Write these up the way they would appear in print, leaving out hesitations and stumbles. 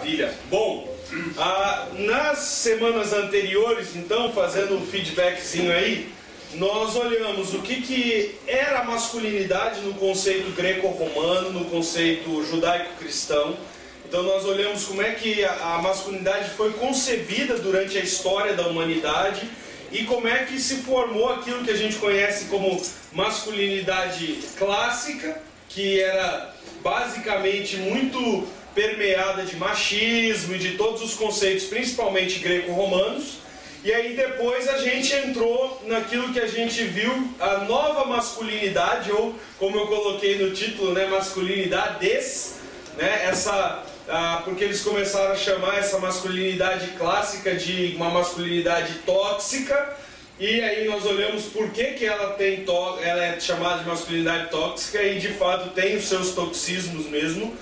Maravilha. Bom, nas semanas anteriores, então, fazendo um feedbackzinho aí, nós olhamos o que era a masculinidade no conceito greco-romano, no conceito judaico-cristão. Então nós olhamos como é que a masculinidade foi concebida durante a história da humanidade e como é que se formou aquilo que a gente conhece como masculinidade clássica, que era basicamente muito permeada de machismo e de todos os conceitos, principalmente greco-romanos. E aí depois a gente entrou naquilo que a gente viu, a nova masculinidade, ou como eu coloquei no título, né, masculinidades, né, porque eles começaram a chamar essa masculinidade clássica de uma masculinidade tóxica. E aí nós olhamos por que ela é chamada de masculinidade tóxica e de fato tem os seus toxismos mesmo.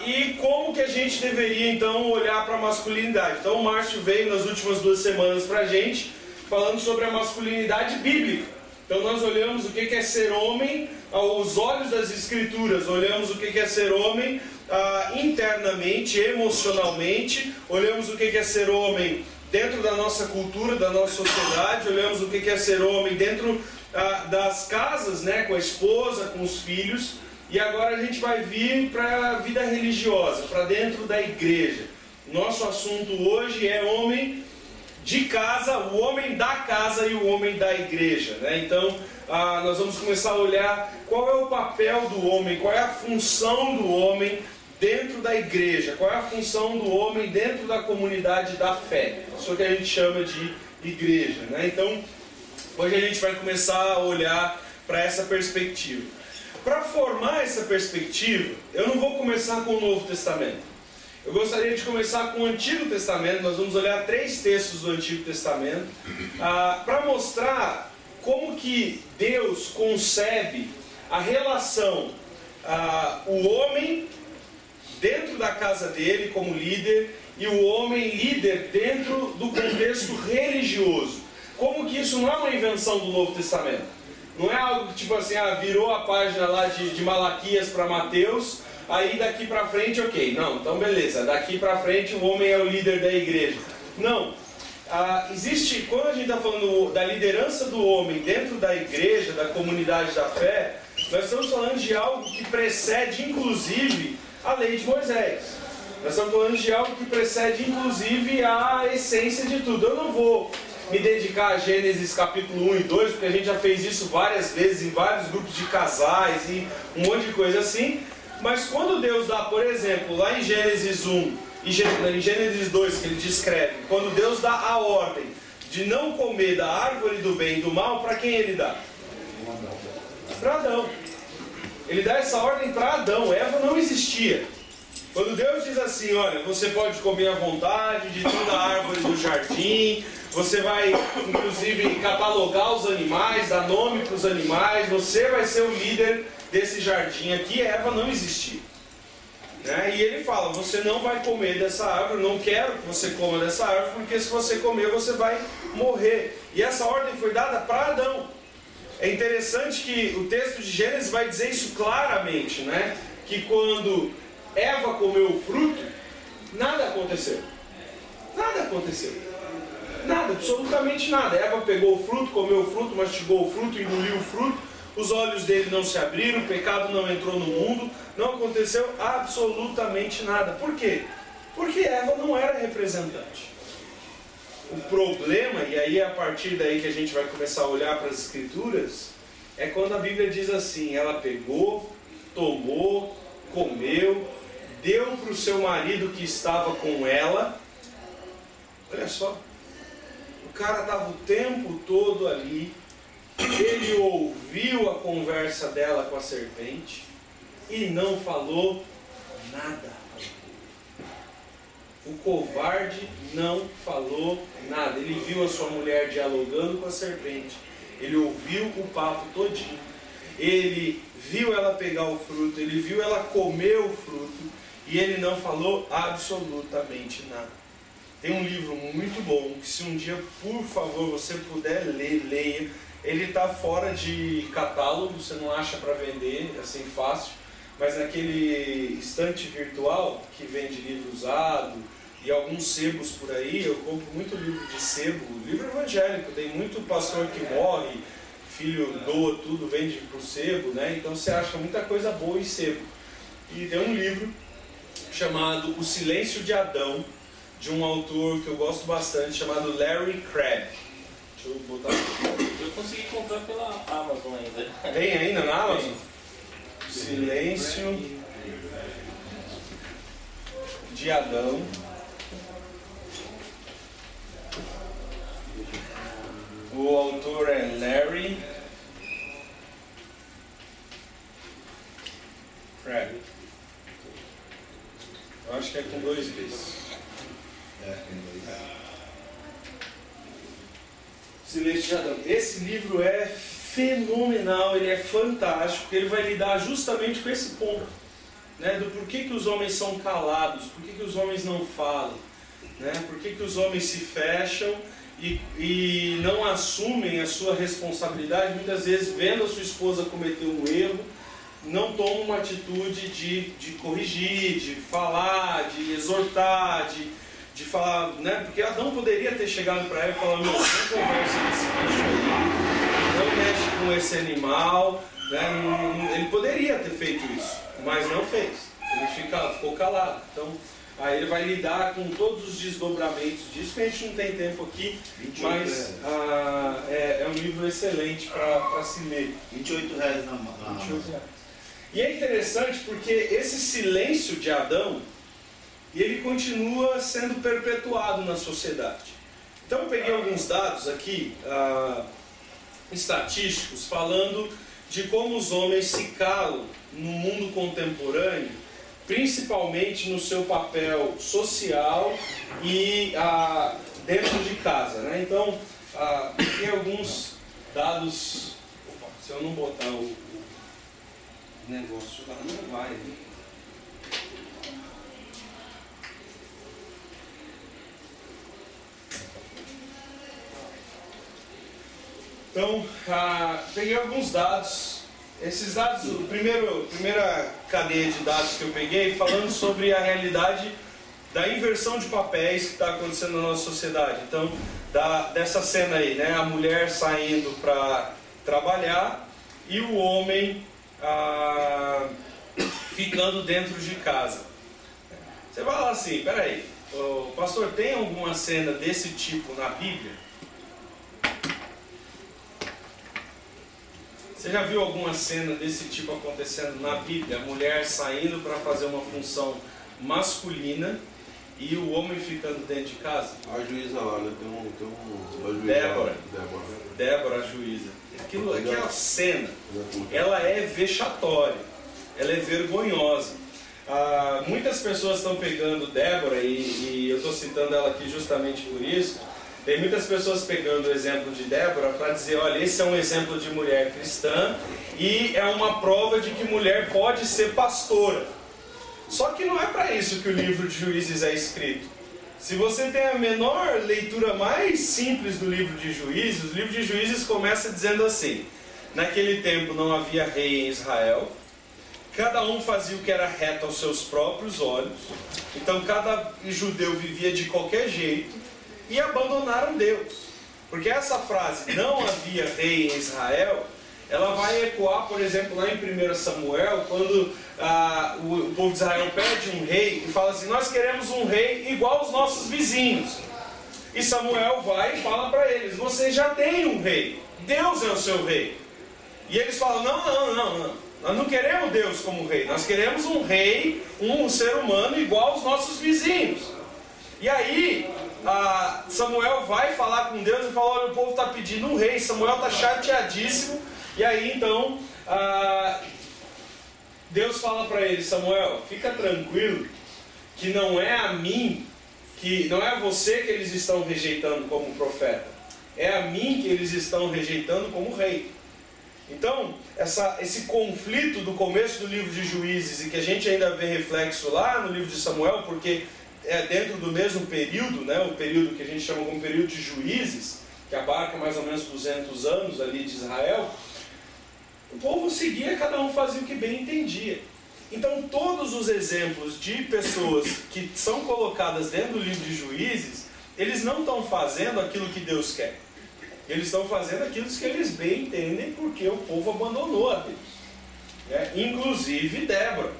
E como que a gente deveria então olhar para a masculinidade. Então o Márcio veio nas últimas 2 semanas para a gente falando sobre a masculinidade bíblica. Então nós olhamos o que é ser homem aos olhos das Escrituras, olhamos o que é ser homem internamente, emocionalmente, olhamos o que é ser homem dentro da nossa cultura, da nossa sociedade, olhamos o que é ser homem dentro das casas, né, com a esposa, com os filhos. E agora a gente vai vir para a vida religiosa, para dentro da igreja. Nosso assunto hoje é homem de casa, o homem da casa e o homem da igreja, né? Então nós vamos começar a olhar qual é o papel do homem, qual é a função do homem dentro da igreja, qual é a função do homem dentro da comunidade da fé, isso que a gente chama de igreja, né? Então hoje a gente vai começar a olhar para essa perspectiva. Para formar essa perspectiva, eu não vou começar com o Novo Testamento. Eu gostaria de começar com o Antigo Testamento. Nós vamos olhar 3 textos do Antigo Testamento para mostrar como que Deus concebe a relação, o homem dentro da casa dele como líder e o homem líder dentro do contexto religioso. Como que isso não é uma invenção do Novo Testamento. Não é algo que tipo assim, virou a página lá de Malaquias para Mateus, aí daqui para frente, ok. Não, então beleza, daqui para frente o homem é o líder da igreja. Não, existe, quando a gente está falando da liderança do homem dentro da igreja, da comunidade da fé, nós estamos falando de algo que precede inclusive a lei de Moisés. Nós estamos falando de algo que precede inclusive a essência de tudo. Eu não vou me dedicar a Gênesis capítulo 1 e 2, porque a gente já fez isso várias vezes em vários grupos de casais e um monte de coisa assim. Mas quando Deus dá, por exemplo, lá em Gênesis 1 e em Gênesis 2, que ele descreve, quando Deus dá a ordem de não comer da árvore do bem e do mal, para quem ele dá? Para Adão. Ele dá essa ordem para Adão. Eva não existia. Quando Deus diz assim, olha, você pode comer à vontade de toda a árvore do jardim, você vai, inclusive, catalogar os animais, dar nome para os animais, você vai ser o líder desse jardim aqui. Eva não existia. Né? E ele fala, você não vai comer dessa árvore, não quero que você coma dessa árvore, porque se você comer, você vai morrer. E essa ordem foi dada para Adão. É interessante que o texto de Gênesis vai dizer isso claramente, né? Que quando Eva comeu o fruto, nada aconteceu. Nada aconteceu. Nada, absolutamente nada. Eva pegou o fruto, comeu o fruto, mastigou o fruto, engoliu o fruto, os olhos dele não se abriram, o pecado não entrou no mundo, não aconteceu absolutamente nada. Por quê? Porque Eva não era representante. O problema, e aí é a partir daí que a gente vai começar a olhar para as Escrituras, é quando a Bíblia diz assim, ela pegou, tomou, comeu, deu para o seu marido que estava com ela. Olha só, o cara estava o tempo todo ali, ele ouviu a conversa dela com a serpente e não falou nada. O covarde não falou nada. Ele viu a sua mulher dialogando com a serpente, ele ouviu o papo todinho, ele viu ela pegar o fruto, ele viu ela comer o fruto e ele não falou absolutamente nada. Tem um livro muito bom, que se um dia, por favor, você puder ler, leia. Ele está fora de catálogo, você não acha para vender assim fácil. mas naquele estante virtual que vende livro usado e alguns sebos por aí, eu compro muito livro de sebo, livro evangélico, tem muito pastor que morre, filho doa tudo, vende por sebo, né? Então você acha muita coisa boa em sebo. E tem um livro chamado O Silêncio de Adão, de um autor que eu gosto bastante, chamado Larry Crabb. Deixa eu botar aqui. Eu consegui comprar pela Amazon ainda. Tem ainda na Amazon? Silêncio de Adão. O autor é Larry Crabb. Eu acho que é com 2 Bs. Silêncio de Adão. Esse livro é fenomenal, ele é fantástico, porque ele vai lidar justamente com esse ponto, né, do porquê que os homens são calados, porquê que os homens não falam, né, porquê que os homens se fecham e não assumem a sua responsabilidade, muitas vezes vendo a sua esposa cometer um erro, não tomam uma atitude de corrigir, de falar, de exortar, de falar, né? Porque Adão poderia ter chegado para ela e falado: não conversa com esse bicho aí, não mexe com esse animal, né? Ele poderia ter feito isso, mas não fez. Ele ficou calado. Então, aí ele vai lidar com todos os desdobramentos disso, que a gente não tem tempo aqui, mas é um livro excelente para se ler. R$28 na Amazon. E é interessante porque esse silêncio de Adão, ele continua sendo perpetuado na sociedade. Então eu peguei alguns dados aqui, estatísticos, falando de como os homens se calam no mundo contemporâneo, principalmente no seu papel social e dentro de casa, né? Então, tem alguns dados. Opa, se eu não botar o negócio lá, não vai, né? Então, peguei alguns dados. Esses dados, primeira cadeia de dados que eu peguei, falando sobre a realidade da inversão de papéis que está acontecendo na nossa sociedade. Então, dessa cena aí, né? A mulher saindo para trabalhar e o homem ficando dentro de casa. Você vai falar assim: peraí, pastor, tem alguma cena desse tipo na Bíblia? Você já viu alguma cena desse tipo acontecendo na Bíblia? A mulher saindo para fazer uma função masculina e o homem ficando dentro de casa? A juíza lá, né? Tem uma juíza Débora. Lá. Débora, a juíza. Aquela cena, ela é vexatória, ela é vergonhosa. Muitas pessoas estão pegando Débora, e eu estou citando ela aqui justamente por isso. Tem muitas pessoas pegando o exemplo de Débora para dizer: olha, esse é um exemplo de mulher cristã e é uma prova de que mulher pode ser pastora. Só que não é para isso que o livro de Juízes é escrito. Se você tem a menor leitura mais simples do livro de Juízes, o livro de Juízes começa dizendo assim: naquele tempo não havia rei em Israel, cada um fazia o que era reto aos seus próprios olhos, então cada judeu vivia de qualquer jeito, e abandonaram Deus. Porque essa frase, não havia rei em Israel, ela vai ecoar, por exemplo, lá em 1 Samuel, quando o povo de Israel pede um rei e fala assim: nós queremos um rei igual aos nossos vizinhos. E Samuel vai e fala para eles: vocês já têm um rei, Deus é o seu rei. E eles falam: não, nós não queremos Deus como rei, nós queremos um rei, um ser humano igual aos nossos vizinhos. E aí Samuel vai falar com Deus e fala: olha, o povo está pedindo um rei. Samuel está chateadíssimo. E aí então Deus fala para ele: Samuel, fica tranquilo, que não é a mim, que não é a você que eles estão rejeitando como profeta, é a mim que eles estão rejeitando como rei. Então, esse conflito do começo do livro de Juízes, e que a gente ainda vê reflexo lá no livro de Samuel, porque é dentro do mesmo período, né, o período que a gente chama como período de Juízes, que abarca mais ou menos 200 anos ali de Israel. O povo seguia, cada um fazia o que bem entendia. Então todos os exemplos de pessoas que são colocadas dentro do livro de Juízes, eles não estão fazendo aquilo que Deus quer. Eles estão fazendo aquilo que eles bem entendem porque o povo abandonou a Deus. Né? Inclusive Débora,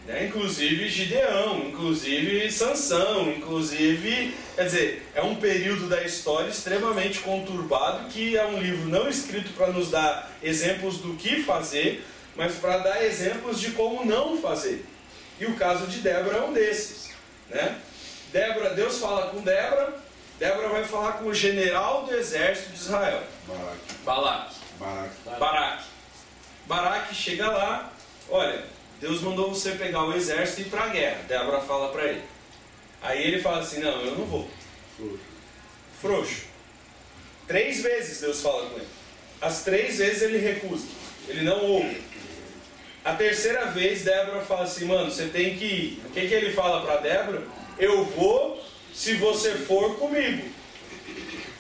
né? Inclusive Gideão, inclusive Sansão, inclusive... Quer dizer, é um período da história extremamente conturbado, que é um livro não escrito para nos dar exemplos do que fazer, mas para dar exemplos de como não fazer. E o caso de Débora é um desses. Né? Deus fala com Débora, Débora vai falar com o general do exército de Israel. Baraque chega lá, olha, Deus mandou você pegar o exército e ir para a guerra. Débora fala para ele. Aí ele fala assim, não, eu não vou. Frouxo. 3 vezes Deus fala com ele. As 3 vezes ele recusa. Ele não ouve. A 3ª vez Débora fala assim, mano, você tem que ir. O que ele fala para Débora? Eu vou se você for comigo.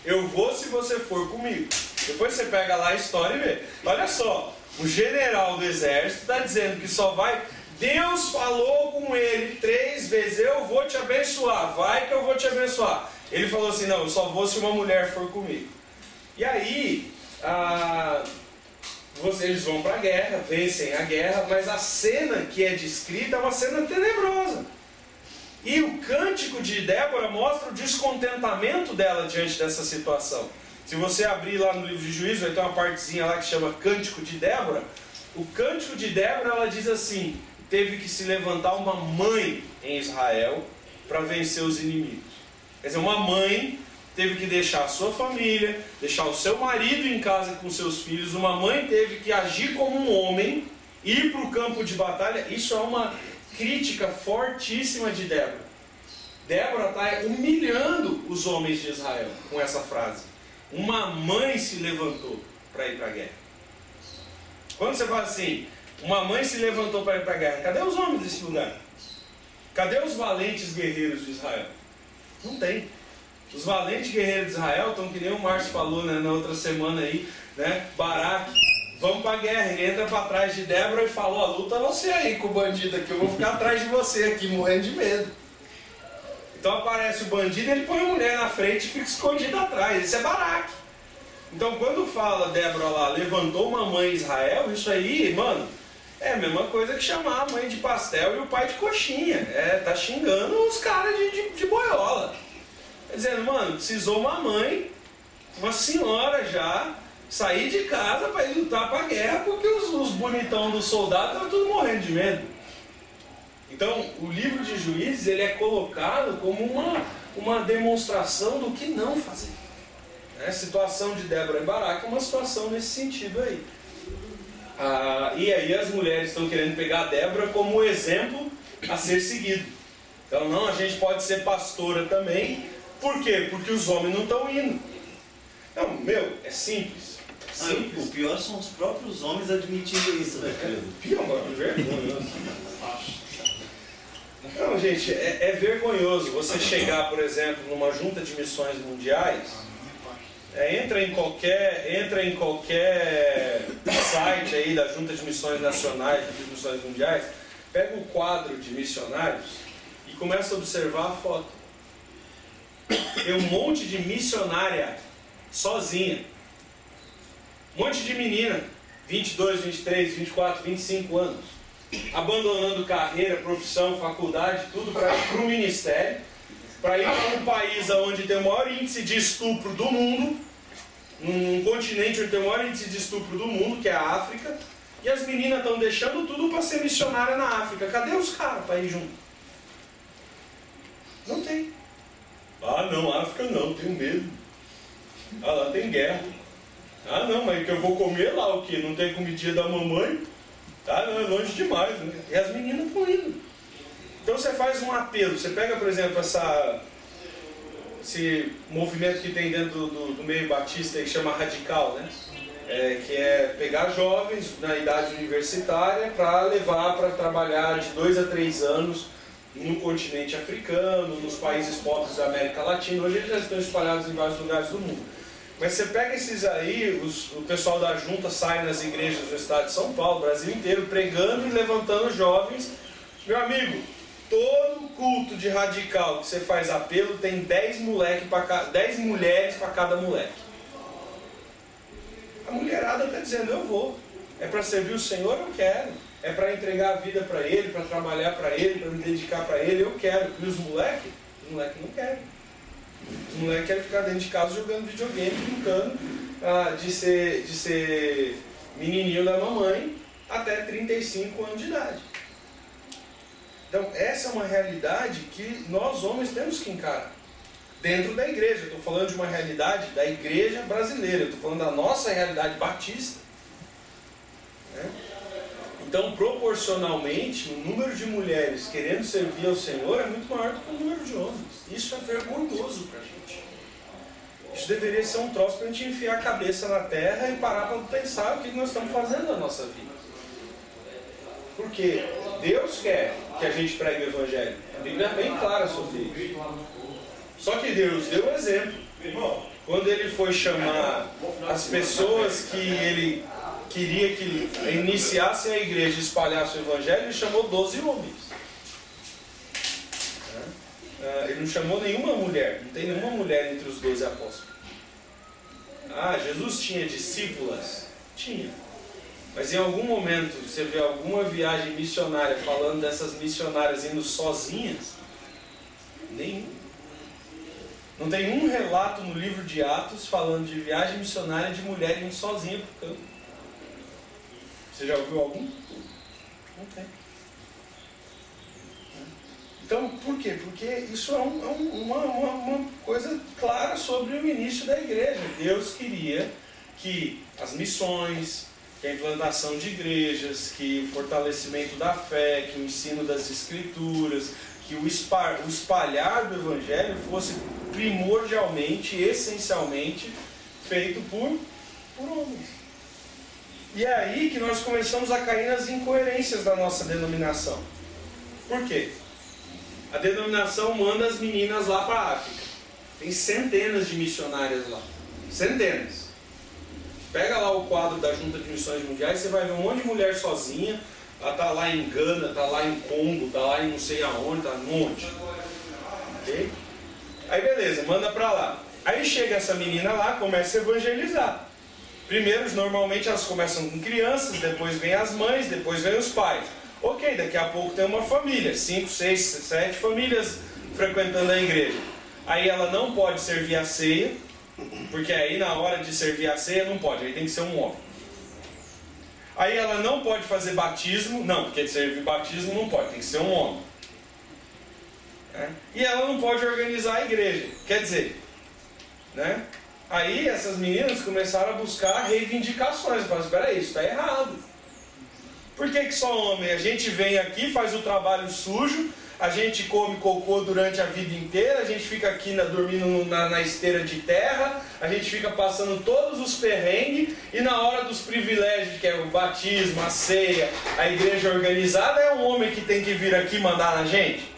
Eu vou se você for comigo. Depois você pega lá a história e vê. Olha só, o general do exército está dizendo que só vai... Deus falou com ele 3 vezes, eu vou te abençoar, vai que eu vou te abençoar. Ele falou assim, não, eu só vou se uma mulher for comigo. E aí, eles vão para a guerra, vencem a guerra, mas a cena que é descrita é uma cena tenebrosa. E o cântico de Débora mostra o descontentamento dela diante dessa situação. Se você abrir lá no livro de Juízes, vai ter uma partezinha lá que chama Cântico de Débora. O Cântico de Débora, ela diz assim, teve que se levantar uma mãe em Israel para vencer os inimigos. Quer dizer, uma mãe teve que deixar a sua família, deixar o seu marido em casa com seus filhos. Uma mãe teve que agir como um homem, ir para o campo de batalha. Isso é uma crítica fortíssima de Débora. Débora está humilhando os homens de Israel com essa frase. Uma mãe se levantou para ir para a guerra. Quando você fala assim, uma mãe se levantou para ir para a guerra, cadê os homens desse lugar? Cadê os valentes guerreiros de Israel? Não tem. Os valentes guerreiros de Israel estão, que nem o Márcio falou, né, na outra semana aí, né, Baraque, vamos para a guerra. Ele entra para trás de Débora e fala, ó, luta você aí com o bandido aqui, eu vou ficar atrás de você aqui, morrendo de medo. Então aparece o bandido, ele põe a mulher na frente e fica escondido atrás. Isso é Baraque. Então quando fala Débora lá, levantou uma mãe Israel, isso aí, mano, é a mesma coisa que chamar a mãe de pastel e o pai de coxinha. Tá xingando os caras de boiola. Quer dizer, mano, precisou uma mãe, uma senhora já, sair de casa para ir lutar para a guerra, porque os bonitão dos soldados estavam tudo morrendo de medo. Então, o livro de Juízes, ele é colocado como uma demonstração do que não fazer. A situação de Débora e Baraque é uma situação nesse sentido aí. E aí as mulheres estão querendo pegar a Débora como exemplo a ser seguido. Então, não, a gente pode ser pastora também. Por quê? Porque os homens não estão indo. Não, é simples. O pior são os próprios homens admitindo isso, né? Pior, vergonhoso. Não, gente, é vergonhoso você chegar, por exemplo, numa junta de missões mundiais, entra em qualquer site aí da Junta de Missões Nacionais, de Missões Mundiais, pega o quadro de missionários e começa a observar a foto. Tem um monte de missionária sozinha. Um monte de menina, 22, 23, 24, 25 anos, abandonando carreira, profissão, faculdade, tudo para ir para o ministério, para ir para um país onde tem o maior índice de estupro do mundo, num continente onde tem o maior índice de estupro do mundo, que é a África, e as meninas estão deixando tudo para ser missionária na África. Cadê os caras para ir junto? Não tem. Ah não, África não, tenho medo. Ah, lá tem guerra. Ah não, mas que eu vou comer lá o quê? Não tem comidinha da mamãe? Ah não, é longe demais, né? E as meninas estão indo. Então você faz um apelo, você pega, por exemplo, esse movimento que tem dentro do meio batista que chama radical, né? Que é pegar jovens na idade universitária para levar para trabalhar de 2 a 3 anos no continente africano, nos países pobres da América Latina. Hoje eles já estão espalhados em vários lugares do mundo. Mas você pega esses aí, o pessoal da junta sai nas igrejas do estado de São Paulo, Brasil inteiro, pregando e levantando jovens. Meu amigo, todo culto de radical que você faz apelo tem 10 mulheres para cada moleque. A mulherada está dizendo, eu vou. É para servir o Senhor, eu quero. É para entregar a vida para Ele, para trabalhar para Ele, para me dedicar para Ele, eu quero. E os moleques não querem. Os moleques querem ficar dentro de casa jogando videogame, brincando de ser menininho da mamãe até 35 anos de idade. Então essa é uma realidade que nós homens temos que encarar. Dentro da igreja, eu estou falando de uma realidade da igreja brasileira, eu estou falando da nossa realidade batista. Né? Então, proporcionalmente, o número de mulheres querendo servir ao Senhor é muito maior do que o número de homens. Isso é vergonhoso para a gente. Isso deveria ser um troço para a gente enfiar a cabeça na terra e parar para pensar o que nós estamos fazendo na nossa vida. Porque Deus quer que a gente pregue o Evangelho. A Bíblia é bem clara sobre isso. Só que Deus deu um exemplo. Quando Ele foi chamar as pessoas que Ele queria que iniciassem a igreja e espalhassem o Evangelho, Ele chamou 12 homens. Ele não chamou nenhuma mulher. Não tem nenhuma mulher entre os 12 apóstolos. Jesus tinha discípulas? Tinha. Mas em algum momento, você vê alguma viagem missionária falando dessas missionárias indo sozinhas? Nenhum. Não tem um relato no livro de Atos falando de viagem missionária de mulher indo sozinha para o campo. Você já ouviu algum? Não tem. Então, por quê? Porque isso é uma coisa clara sobre o início da igreja. Deus queria que as missões, que a implantação de igrejas, que o fortalecimento da fé, que o ensino das escrituras, que o espalhar do Evangelho fosse primordialmente, essencialmente, feito por homens. E é aí que nós começamos a cair nas incoerências da nossa denominação. Por quê? A denominação manda as meninas lá para a África. Tem centenas de missionárias lá. Centenas. Pega lá o quadro da Junta de Missões Mundiais, você vai ver um monte de mulher sozinha. Ela está lá em Gana, está lá em Congo, está lá em não sei aonde, está um monte. Ok? Aí beleza, manda para lá. Aí chega essa menina lá, começa a evangelizar. Primeiro, normalmente elas começam com crianças, depois vem as mães, depois vem os pais. Ok, daqui a pouco tem uma família, 5, 6, 7 famílias frequentando a igreja. Aí ela não pode servir a ceia, porque aí na hora de servir a ceia não pode, aí tem que ser um homem. Aí ela não pode fazer batismo, não, porque servir batismo não pode, tem que ser um homem. E ela não pode organizar a igreja, quer dizer, né? Aí essas meninas começaram a buscar reivindicações. Falaram, espera aí, isso está errado. Por que só homem? A gente vem aqui, faz o trabalho sujo, a gente come cocô durante a vida inteira, a gente fica aqui dormindo na esteira de terra, a gente fica passando todos os perrengues, e na hora dos privilégios, que é o batismo, a ceia, a igreja organizada, é um homem que tem que vir aqui mandar na gente?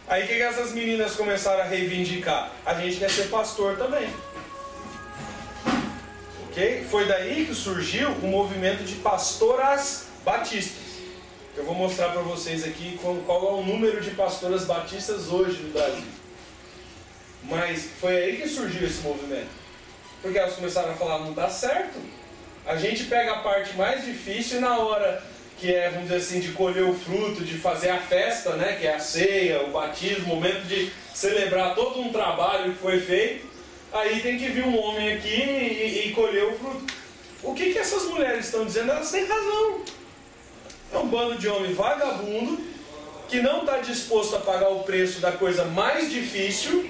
Aí o que essas meninas começaram a reivindicar? A gente quer ser pastor também. Okay? Foi daí que surgiu o movimento de pastoras batistas. Eu vou mostrar para vocês aqui qual é o número de pastoras batistas hoje no Brasil. Mas foi aí que surgiu esse movimento. Porque elas começaram a falar, não dá certo. A gente pega a parte mais difícil e na hora que é, vamos dizer assim, de colher o fruto, de fazer a festa, né, que é a ceia, o batismo, o momento de celebrar todo um trabalho que foi feito, aí tem que vir um homem aqui e colher o fruto. O que essas mulheres estão dizendo? Elas têm razão. É um bando de homem vagabundo que não está disposto a pagar o preço da coisa mais difícil,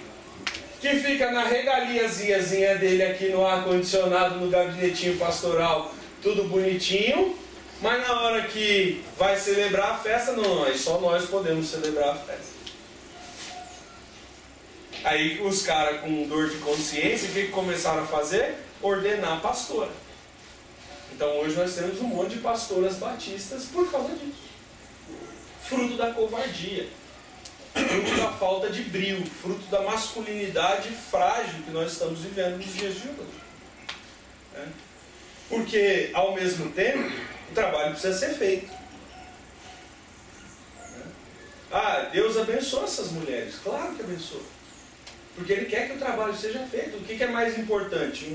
que fica na regaliazinha dele aqui no ar-condicionado, no gabinetinho pastoral, tudo bonitinho, mas na hora que vai celebrar a festa, não, aí só nós podemos celebrar a festa. Aí os caras com dor de consciência, o que começaram a fazer? Ordenar pastora. Então hoje nós temos um monte de pastoras batistas por causa disso. Fruto da covardia. fruto da falta de brio, fruto da masculinidade frágil que nós estamos vivendo nos dias de hoje. Né? Porque, ao mesmo tempo, o trabalho precisa ser feito. Né? Ah, Deus abençoa essas mulheres. Claro que abençoa. Porque Ele quer que o trabalho seja feito. O que é mais importante?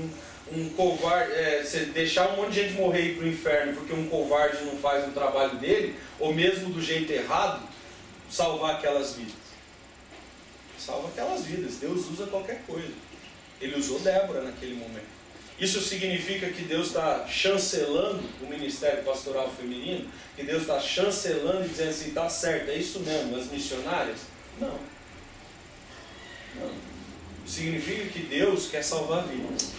Um covarde, você deixar um monte de gente morrer e ir para o inferno porque um covarde não faz o trabalho dele, ou mesmo do jeito errado, salvar aquelas vidas. Salva aquelas vidas. Deus usa qualquer coisa. Ele usou Débora naquele momento. Isso significa que Deus está chancelando o ministério pastoral feminino? Que Deus está chancelando e dizendo assim, está certo, é isso mesmo, as missionárias? Não. Não. Significa que Deus quer salvar vidas.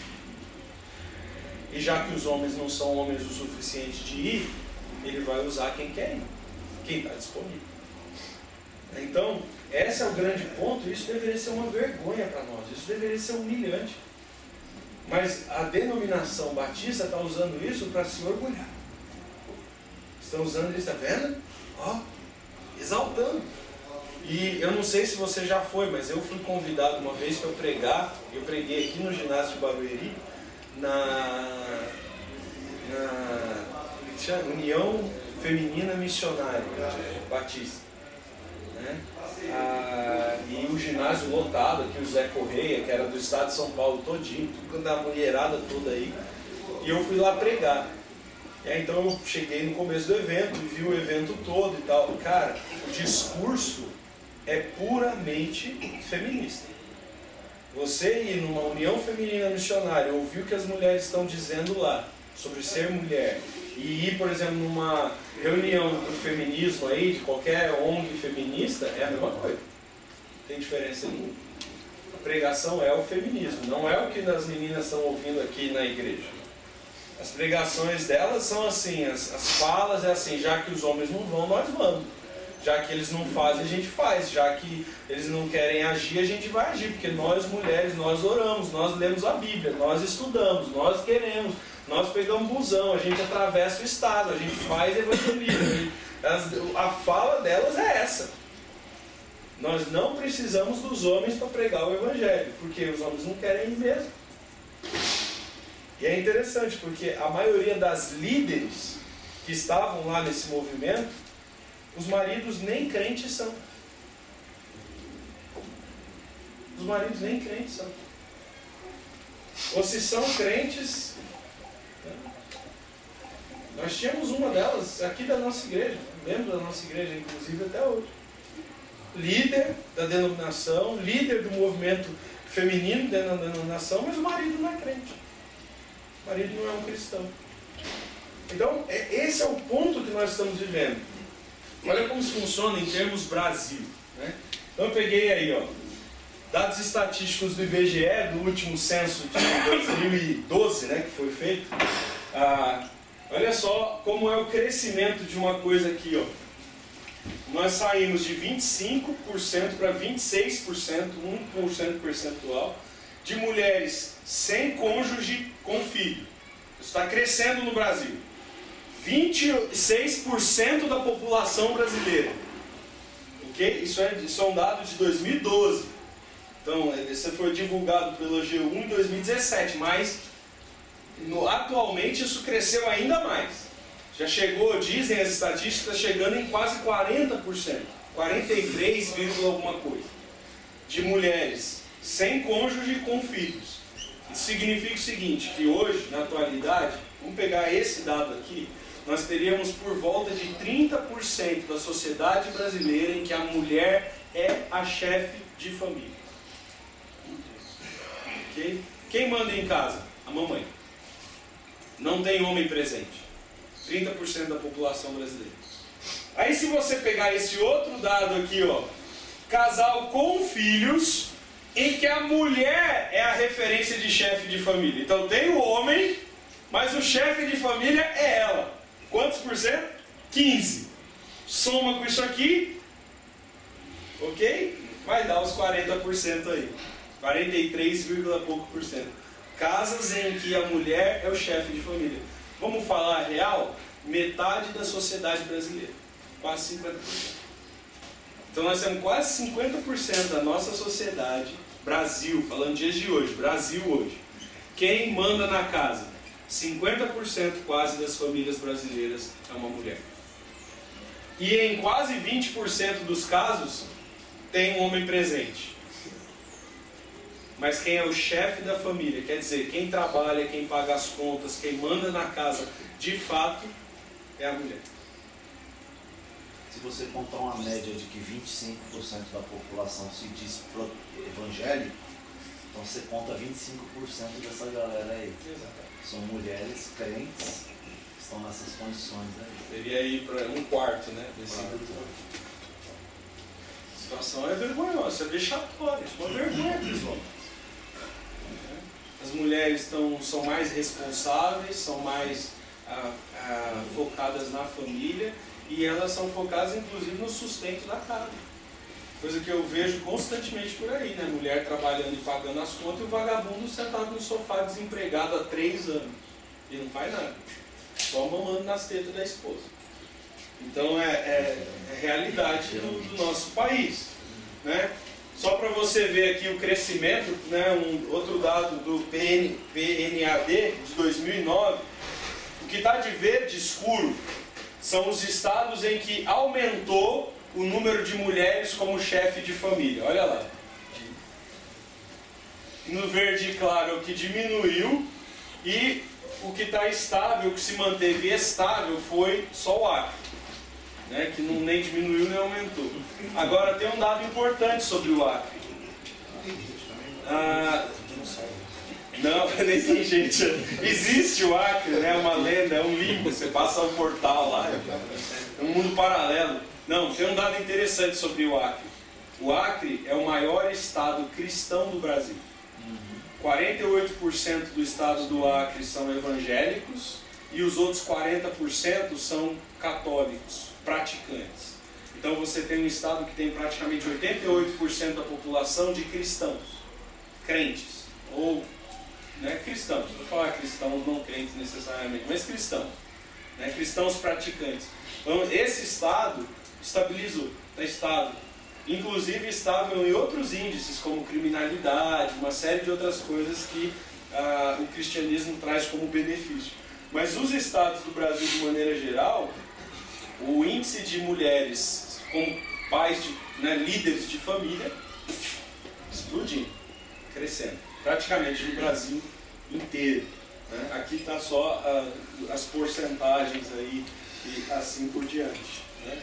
E já que os homens não são homens o suficiente de ir, Ele vai usar quem quer ir, quem está disponível. Então, esse é o grande ponto. Isso deveria ser uma vergonha para nós, isso deveria ser humilhante. Mas a denominação batista está usando isso para se orgulhar. Estão usando isso, está vendo? Ó, exaltando. E eu não sei se você já foi, mas eu fui convidado uma vez para pregar. Eu preguei aqui no ginásio de Barueri, na União Feminina Missionária Batista. Né? E o ginásio lotado aqui, o Zé Correia, que era do estado de São Paulo todinho, tudo da mulherada toda aí. E eu fui lá pregar. E aí, então eu cheguei no começo do evento e vi o evento todo e tal. Cara, o discurso é puramente feminista. Você ir numa união feminina missionária, ouvir o que as mulheres estão dizendo lá sobre ser mulher, e ir, por exemplo, numa reunião do feminismo aí, de qualquer ONG feminista, é a mesma coisa. Não tem diferença nenhuma. A pregação é o feminismo, não é o que as meninas estão ouvindo aqui na igreja. As pregações delas são assim, as falas é assim, já que os homens não vão, nós vamos. Já que eles não fazem, a gente faz. Já que eles não querem agir, a gente vai agir. Porque nós, mulheres, nós oramos, nós lemos a Bíblia, nós estudamos, nós queremos, nós pegamos busão, a gente atravessa o estado, a gente faz evangelismo. A fala delas é essa. Nós não precisamos dos homens para pregar o evangelho, porque os homens não querem ir mesmo. E é interessante, porque a maioria das líderes que estavam lá nesse movimento, os maridos nem crentes são. Os maridos nem crentes são. Ou se são crentes... Nós tínhamos uma delas aqui da nossa igreja, membro da nossa igreja, inclusive até hoje. Líder da denominação, líder do movimento feminino dentro da denominação, mas o marido não é crente. O marido não é um cristão. Então, esse é o ponto que nós estamos vivendo. Olha como isso funciona em termos Brasil. Né? Então eu peguei aí, ó, dados estatísticos do IBGE, do último censo de 2012, né, que foi feito. Olha só como é o crescimento de uma coisa aqui. Ó. Nós saímos de 25% para 26%, 1% percentual, de mulheres sem cônjuge com filho. Isso está crescendo no Brasil. 26% da população brasileira. Ok? Isso é um dado de 2012. Então, esse foi divulgado pela G1 em 2017, mas atualmente isso cresceu ainda mais. Já chegou, dizem as estatísticas, chegando em quase 40%. 43, alguma coisa. De mulheres sem cônjuge com filhos. Isso significa o seguinte, que hoje, na atualidade, vamos pegar esse dado aqui, nós teríamos por volta de 30% da sociedade brasileira em que a mulher é a chefe de família. Okay? Quem manda em casa? A mamãe. Não tem homem presente. 30% da população brasileira. Aí se você pegar esse outro dado aqui, ó, casal com filhos, em que a mulher é a referência de chefe de família. Então tem o homem, mas o chefe de família é ela. Quantos por cento? 15. Soma com isso aqui, ok? Vai dar os 40% aí. 43, pouco por cento. Casas em que a mulher é o chefe de família. Vamos falar real? Metade da sociedade brasileira. Quase 50%. Então nós temos quase 50% da nossa sociedade, Brasil, falando dias de hoje, Brasil hoje. Quem manda na casa? 50% quase das famílias brasileiras é uma mulher. E em quase 20% dos casos tem um homem presente. Mas quem é o chefe da família, quer dizer, quem trabalha, quem paga as contas, quem manda na casa, de fato, é a mulher. Se você contar uma média de que 25% da população se diz evangélico, então você conta 25% dessa galera aí. Exatamente. São mulheres crentes que estão nessas condições aí. Seria ir para um quarto, né? Desse grupo. A situação é vergonhosa, é vexatória, é uma vergonha para os homens. As mulheres são mais responsáveis, são mais focadas na família e elas são focadas inclusive no sustento da casa. Coisa que eu vejo constantemente por aí, né? Mulher trabalhando e pagando as contas e o vagabundo sentado no sofá desempregado há 3 anos e não faz nada, só mamando nas tetas da esposa. Então é realidade do nosso país, né? Só para você ver aqui o crescimento, né? Outro dado do PNAD de 2009, o que está de verde escuro são os estados em que aumentou o número de mulheres como chefe de família. Olha lá. No verde claro é o que diminuiu e o que está estável, o que se manteve estável foi só o Acre, né, que não, nem diminuiu nem aumentou. Agora tem um dado importante sobre o Acre. Não, nem tem gente. Existe o Acre, né, uma lenda, é um limbo, você passa um portal lá, é um mundo paralelo. Não, tem um dado interessante sobre o Acre. O Acre é o maior estado cristão do Brasil. 48% do estado do Acre são evangélicos e os outros 40% são católicos, praticantes. Então você tem um estado que tem praticamente 88% da população de cristãos, crentes, ou cristãos, não vou falar cristãos não crentes necessariamente, mas cristãos, né, cristãos praticantes. Então esse estado estabilizou, está estável, inclusive estável em outros índices como criminalidade, uma série de outras coisas que o cristianismo traz como benefício. Mas os estados do Brasil de maneira geral, o índice de mulheres como pais, líderes de família, explodindo, crescendo, praticamente no Brasil inteiro. Né? Aqui está só as porcentagens aí e assim por diante. Né?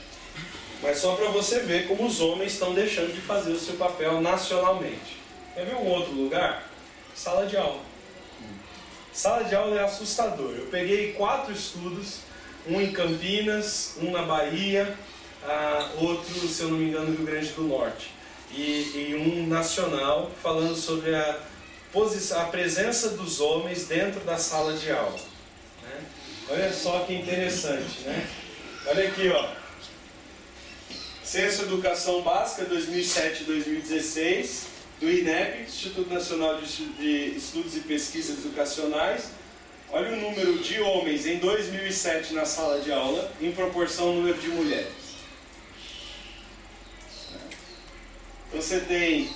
Mas só para você ver como os homens estão deixando de fazer o seu papel nacionalmente. Quer ver um outro lugar? Sala de aula. Sala de aula é assustador. Eu peguei 4 estudos, um em Campinas, um na Bahia, outro, se eu não me engano, no Rio Grande do Norte. E um nacional falando sobre a presença dos homens dentro da sala de aula. Né? Olha só que interessante, né? Olha aqui, ó. Censo Educação Básica 2007-2016, do INEP, Instituto Nacional de Estudos e Pesquisas Educacionais. Olha o número de homens em 2007 na sala de aula, em proporção ao número de mulheres. Você tem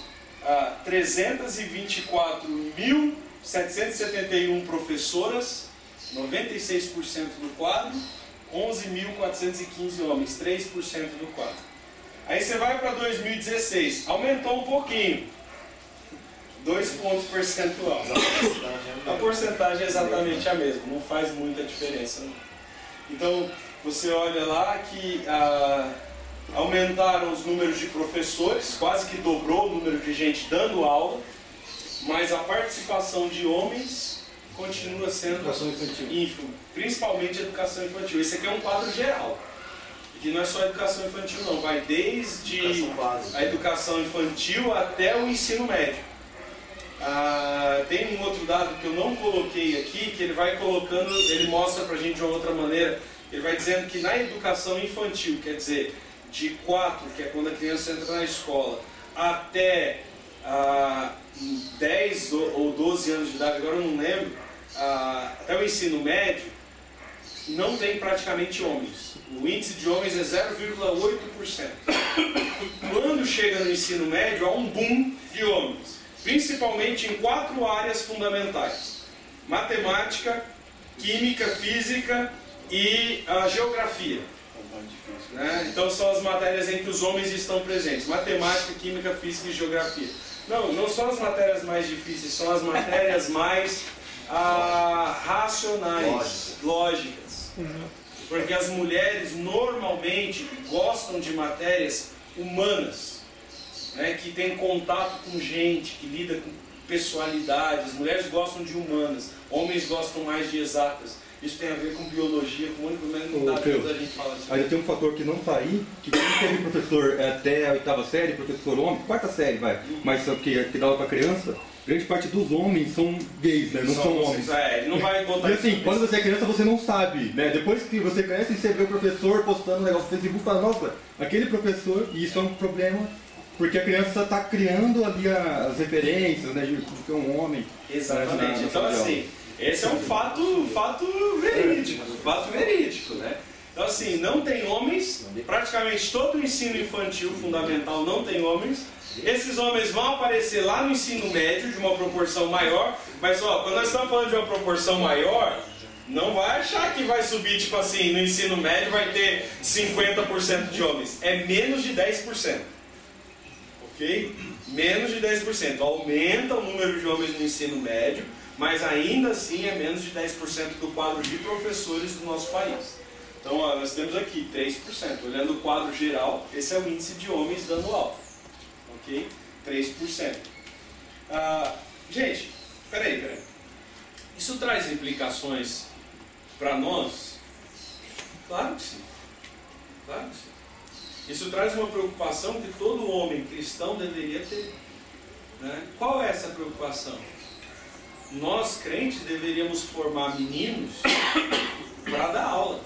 324.771 professoras, 96% do quadro, 11.415 homens, 3% do quadro. Aí você vai para 2016, aumentou um pouquinho, 2 pontos percentuais. A porcentagem é exatamente a mesma, não faz muita diferença. Não. Então, você olha lá que aumentaram os números de professores, quase que dobrou o número de gente dando aula, mas a participação de homens continua sendo ínfima, principalmente a educação infantil. Esse aqui é um quadro geral. E não é só a educação infantil não, vai desde a educação infantil até o ensino médio. Tem um outro dado que eu não coloquei aqui, que ele vai colocando, ele mostra pra gente de uma outra maneira, ele vai dizendo que na educação infantil, quer dizer, de 4, que é quando a criança entra na escola, até 10 ou 12 anos de idade, agora eu não lembro, até o ensino médio, não tem praticamente homens. O índice de homens é 0,8%. Quando chega no ensino médio, há um boom de homens, principalmente em 4 áreas fundamentais: matemática, química, física e a geografia. Né? Então são as matérias em que os homens estão presentes: matemática, química, física e geografia. Não são as matérias mais difíceis, são as matérias mais racionais, lógicas. Porque as mulheres normalmente gostam de matérias humanas, né, que tem contato com gente, que lida com pessoalidade. As mulheres gostam de humanas, homens gostam mais de exatas. Isso tem a ver com biologia, com muito menos não dá tempo da gente falar disso. Aí tem um fator que não está aí, que quem teve professor até a 8ª série, professor homem, 4ª série, vai, mas que dá aula para criança, grande parte dos homens são gays, né? Não são homens. Ele não vai botar. E assim, quando você é criança, você não sabe, né? Depois que você cresce e você vê o professor postando um negócio no Facebook, fala, nossa, aquele professor, e isso é um problema, porque a criança está criando ali as referências, né? De que é um homem. Exatamente. Então assim, esse é um fato verídico, né? Então assim, não tem homens, praticamente todo o ensino infantil fundamental não tem homens. Esses homens vão aparecer lá no ensino médio de uma proporção maior, mas quando nós estamos falando de uma proporção maior, não vai achar que vai subir, tipo assim, no ensino médio vai ter 50% de homens. É menos de 10%. Ok? Menos de 10%. Aumenta o número de homens no ensino médio, mas ainda assim é menos de 10% do quadro de professores do nosso país. Então, nós temos aqui 3%. Olhando o quadro geral, esse é o índice de homens dando aula. Ok? 3%. Gente, peraí. Isso traz implicações para nós? Claro que sim. Claro que sim. Isso traz uma preocupação que todo homem cristão deveria ter. Né? Qual é essa preocupação? Nós, crentes, deveríamos formar meninos para dar aula.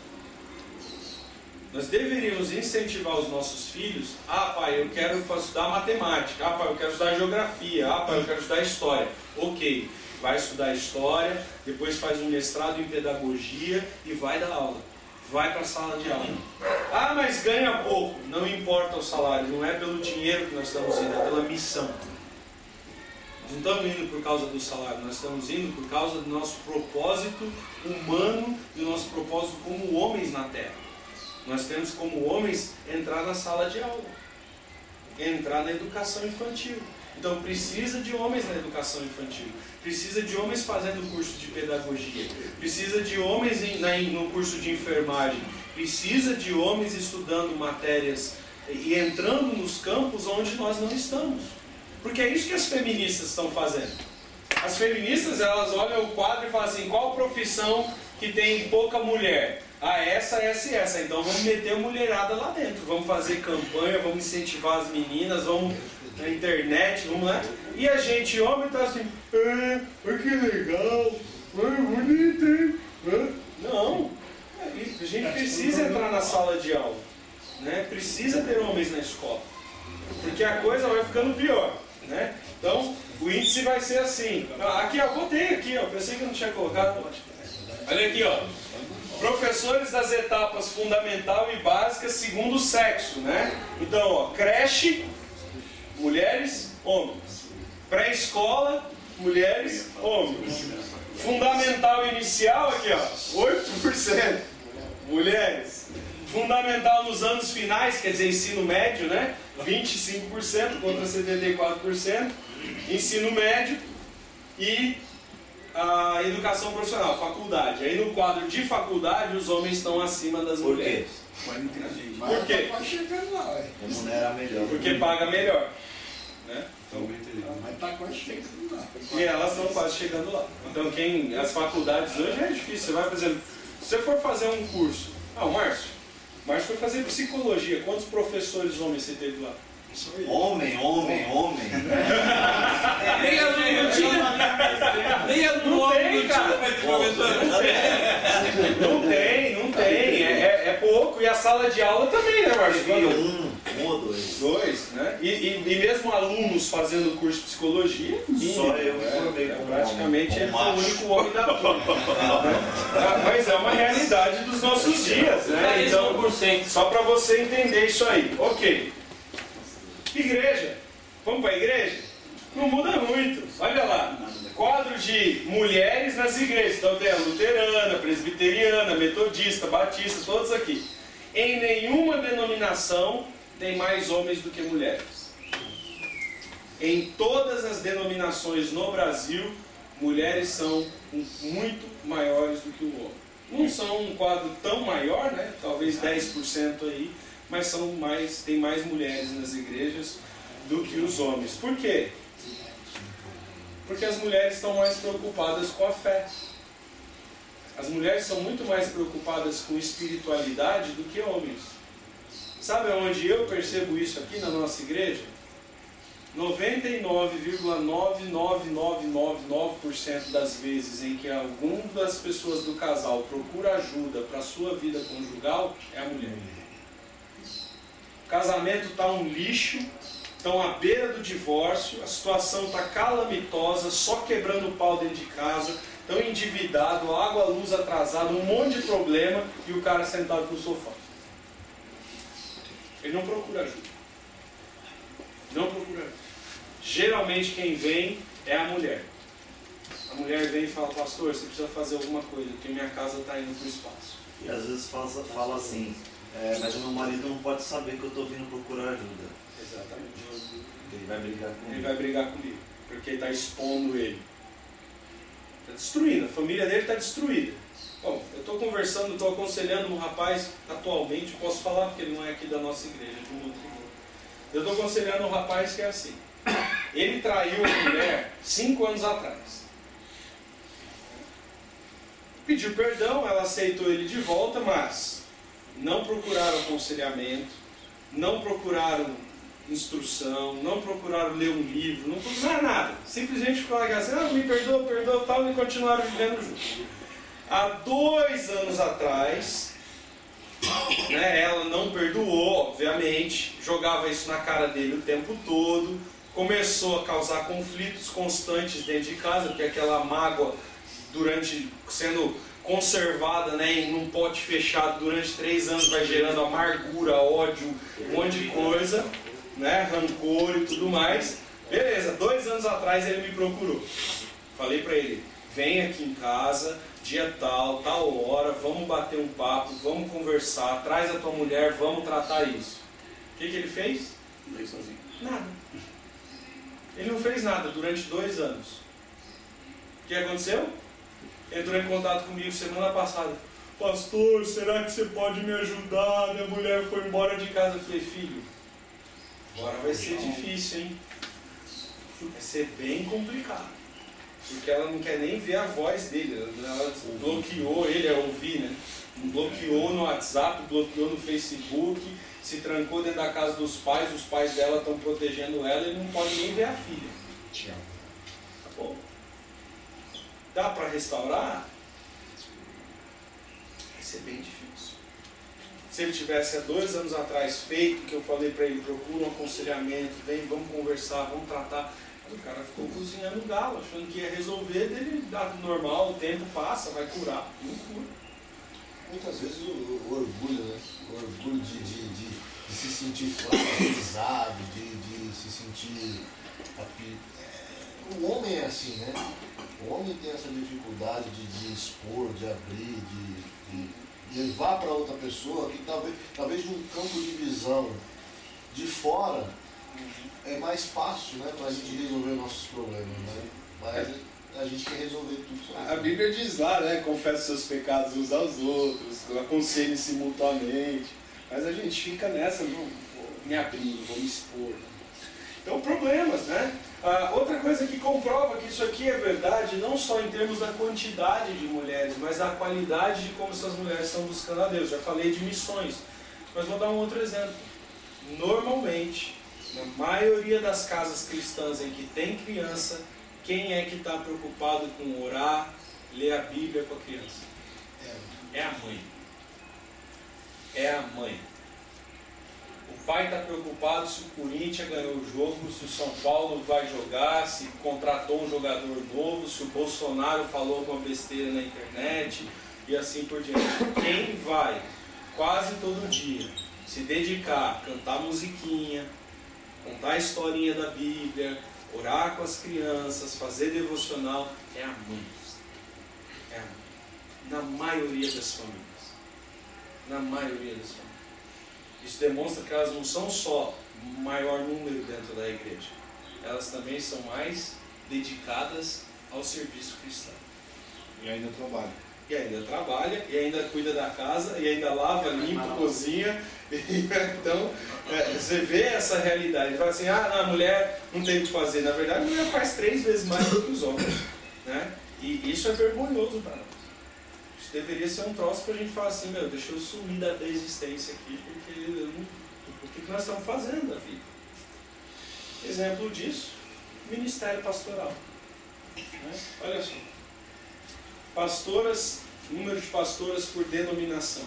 Nós deveríamos incentivar os nossos filhos. Pai, eu quero estudar matemática. Pai, eu quero estudar geografia. Pai, eu quero estudar história. Ok, vai estudar história, depois faz um mestrado em pedagogia e vai dar aula. Vai para a sala de aula. Mas ganha pouco. Não importa o salário, não é pelo dinheiro que nós estamos indo, é pela missão. Nós não estamos indo por causa do salário, nós estamos indo por causa do nosso propósito humano e do nosso propósito como homens na Terra. Nós temos como homens entrar na sala de aula, entrar na educação infantil. Então precisa de homens na educação infantil, precisa de homens fazendo curso de pedagogia, precisa de homens no curso de enfermagem, precisa de homens estudando matérias e entrando nos campos onde nós não estamos. Porque é isso que as feministas estão fazendo. As feministas, elas olham o quadro e falam assim, qual profissão que tem pouca mulher? Essa. Então vamos meter a mulherada lá dentro. Vamos fazer campanha, vamos incentivar as meninas, vamos na internet, vamos lá. E a gente, homem, tá assim, que legal, bonito, hein? Não. A gente precisa entrar na sala de aula. Né? Precisa ter homens na escola. Porque a coisa vai ficando pior. Né? Então, o índice vai ser assim. Aqui, botei aqui, pensei que eu não tinha colocado. Olha aqui, professores das etapas fundamental e básica segundo o sexo, né? Então, creche, mulheres, homens. Pré-escola, mulheres, homens. Fundamental inicial, aqui, 8%, mulheres. Fundamental nos anos finais, quer dizer, ensino médio, né? 25% contra 74%. Ensino médio e a educação profissional, faculdade. Aí no quadro de faculdade os homens estão acima das mulheres. Por quê? Remunera melhor. Porque paga melhor. Né? Então, mas está quase chegando lá. E elas estão quase chegando lá. Então as faculdades hoje é difícil. Você vai, por exemplo, se você for fazer um curso. O Márcio foi fazer psicologia. Quantos professores homens você teve lá? Homem. Nem aluno tinha. Nem aluno homem não tinha. Não tem. É pouco, e a sala de aula também, né, Marcelo? Um ou dois. Dois, né? E mesmo alunos fazendo curso de psicologia, só eu me formei né? como Praticamente homem, ele como foi o macho. único homem da turma. Né? Mas é uma realidade dos nossos dias, né? Então, 1%. só para você entender isso aí. Ok. Igreja. Vamos para a igreja? Não muda muito. Olha lá. Quadro de mulheres nas igrejas. Então tem a luterana, presbiteriana, metodista, batista, todos aqui. Em nenhuma denominação tem mais homens do que mulheres. Em todas as denominações no Brasil, mulheres são muito maiores do que o homem. Não são um quadro tão maior, né? Talvez 10% aí, mas tem mais mulheres nas igrejas do que os homens. Por quê? Porque as mulheres estão mais preocupadas com a fé. As mulheres são muito mais preocupadas com espiritualidade do que homens. Sabe onde eu percebo isso aqui na nossa igreja? 99,99999% das vezes em que alguma das pessoas do casal procura ajuda para a sua vida conjugal é a mulher. O casamento está um lixo, estão à beira do divórcio, a situação está calamitosa, só quebrando o pau dentro de casa, estão endividados, água, luz atrasada, um monte de problema e o cara sentado no sofá. Ele não procura ajuda. Não procura ajuda. Geralmente quem vem é a mulher. A mulher vem e fala, pastor, você precisa fazer alguma coisa, porque minha casa está indo para o espaço. E às vezes fala assim, mas o meu marido não pode saber que eu estou vindo procurar ajuda. Exatamente. Ele vai brigar comigo. Ele vai brigar comigo, porque está expondo ele. Está destruindo, a família dele está destruída. Bom, eu estou conversando, estou aconselhando um rapaz, atualmente, posso falar porque ele não é aqui da nossa igreja, de um outro grupo. Eu estou aconselhando um rapaz que é assim. Ele traiu a mulher 5 anos atrás. Pediu perdão, ela aceitou ele de volta, mas não procuraram aconselhamento, não procuraram instrução, não procuraram ler um livro, não procuraram nada. Simplesmente ficou lá assim, me perdoa, tal, e continuaram vivendo juntos. Há 2 anos atrás, né, ela não perdoou, obviamente, jogava isso na cara dele o tempo todo, começou a causar conflitos constantes dentro de casa, porque aquela mágoa sendo conservada, né, em um pote fechado durante 3 anos vai gerando amargura, ódio, um monte de coisa, né, rancor e tudo mais. Beleza, 2 anos atrás ele me procurou. Falei pra ele, vem aqui em casa, dia tal hora, vamos bater um papo, vamos conversar, traz a tua mulher, vamos tratar isso. O que ele fez? Veio sozinho. Nada. Ele não fez nada durante 2 anos. O que aconteceu? Entrou em contato comigo semana passada. Pastor, será que você pode me ajudar? Minha mulher foi embora de casa. Eu falei, filho, agora vai ser difícil, hein? Vai ser bem complicado. Porque ela não quer nem ver a voz dele. Ela bloqueou ele a ouvir, né? Bloqueou no WhatsApp, bloqueou no Facebook, se trancou dentro da casa dos pais, os pais dela estão protegendo ela e não pode nem ver a filha. Tá bom? Dá para restaurar? Vai ser bem difícil. Se ele tivesse há 2 anos atrás feito o que eu falei para ele, procura um aconselhamento, vem, vamos conversar, vamos tratar. O cara ficou cozinhando galo, achando que ia resolver, dele dá normal, o tempo passa, vai curar. Não cura. Muitas vezes o orgulho, né? O orgulho de se sentir fragilizado, de se sentir... O homem é assim, né? O homem tem essa dificuldade de expor, de abrir, de levar para outra pessoa que talvez num campo de visão de fora é mais fácil, né, para a gente resolver nossos problemas, né? Mas a gente quer resolver tudo sozinho. A Bíblia diz lá, né? Confessa seus pecados uns aos outros, aconselhe-se mutuamente. Mas a gente fica nessa, não vou me abrir, vou me expor. Então, problemas, né? Outra coisa que comprova que isso aqui é verdade, não só em termos da quantidade de mulheres, mas da qualidade de como essas mulheres estão buscando a Deus. Já falei de missões, mas vou dar um outro exemplo. Normalmente, na maioria das casas cristãs em que tem criança, quem é que está preocupado com orar, ler a Bíblia com a criança? É a mãe. é a mãe. O pai está preocupado se o Corinthians ganhou o jogo, se o São Paulo vai jogar, se contratou um jogador novo, se o Bolsonaro falou alguma besteira na internet e assim por diante. Quem vai quase todo dia se dedicar, cantar musiquinha, contar a historinha da Bíblia, orar com as crianças, fazer devocional, é a mãe. É a mãe. Na maioria das famílias. Na maioria das famílias. Isso demonstra que elas não são só maior número dentro da igreja. Elas também são mais dedicadas ao serviço cristão. E ainda trabalha. E ainda trabalha, e ainda cuida da casa, e ainda lava, limpa, cozinha. Então, você vê essa realidade. Fala assim, a mulher não tem o que fazer. Na verdade, a mulher faz 3 vezes mais do que os homens. Né? E isso é vergonhoso para nós. Isso deveria ser um troço para a gente falar assim, deixa eu sumir da existência aqui, porque o que nós estamos fazendo da vida? Exemplo disso, ministério pastoral. Né? Olha só. Pastoras, número de pastoras por denominação.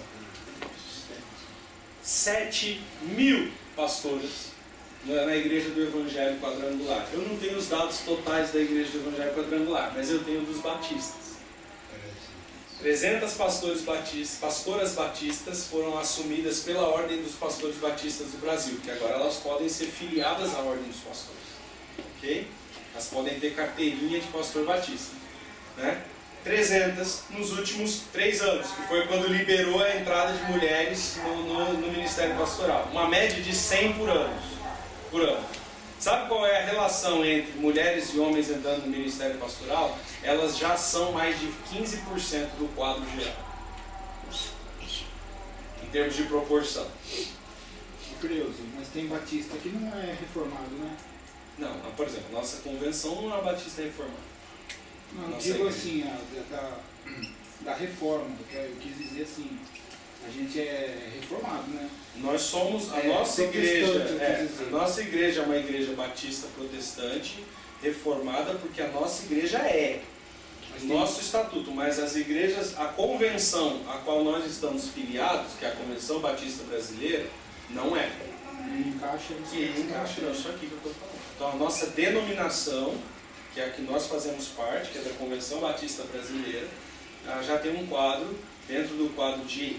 7.000 pastoras na Igreja do Evangelho Quadrangular. Eu não tenho os dados totais da Igreja do Evangelho Quadrangular, mas eu tenho dos batistas. 300 pastoras batistas foram assumidas pela Ordem dos Pastores Batistas do Brasil, que agora elas podem ser filiadas à Ordem dos Pastores. Ok? Elas podem ter carteirinha de pastor batista. Né? 300 nos últimos 3 anos, que foi quando liberou a entrada de mulheres no Ministério Pastoral. Uma média de 100 por ano. Sabe qual é a relação entre mulheres e homens entrando no Ministério Pastoral? Elas já são mais de 15% do quadro geral. Em termos de proporção. Curioso, mas tem batista que não é reformado, né? Não, por exemplo, nossa convenção não é batista reformada. Não, Nossa digo igreja. assim, da reforma, eu quis dizer assim, a gente é reformado, né? Nós somos, a É, nossa igreja, protestante, eu quis dizer. a nossa igreja é uma igreja batista protestante, reformada, porque a nossa igreja é Mas o tem- nosso estatuto, mas as igrejas, a convenção a qual nós estamos filiados, que é a Convenção Batista Brasileira, não é. encaixa no Que encaixa nisso aqui que eu estou falando. Então a nossa denominação, que é a que nós fazemos parte, que é da Convenção Batista Brasileira, ela já tem um quadro, dentro do quadro de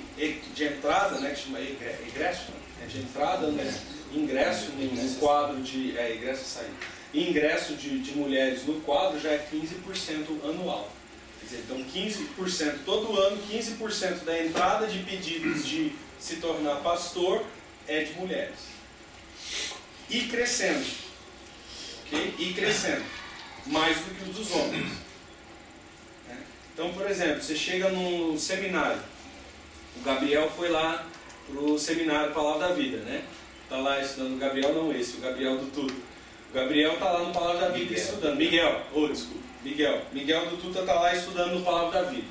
entrada, né, que chama egresso, né, de entrada, né, ingresso no quadro de ingresso e saída. Ingresso de mulheres no quadro já é 15% anual. Quer dizer, então 15% todo ano, 15% da entrada de pedidos de se tornar pastor é de mulheres. E crescendo. Ok? E crescendo. Mais do que os dos homens. Né? Então, por exemplo, você chega num seminário. O Gabriel foi lá pro seminário Palavra da Vida, né? Tá lá estudando. O Gabriel não esse, o Gabriel do Tudo. O Gabriel tá lá no Palavra da Vida estudando. Miguel do Tuta tá lá estudando no Palavra da Vida.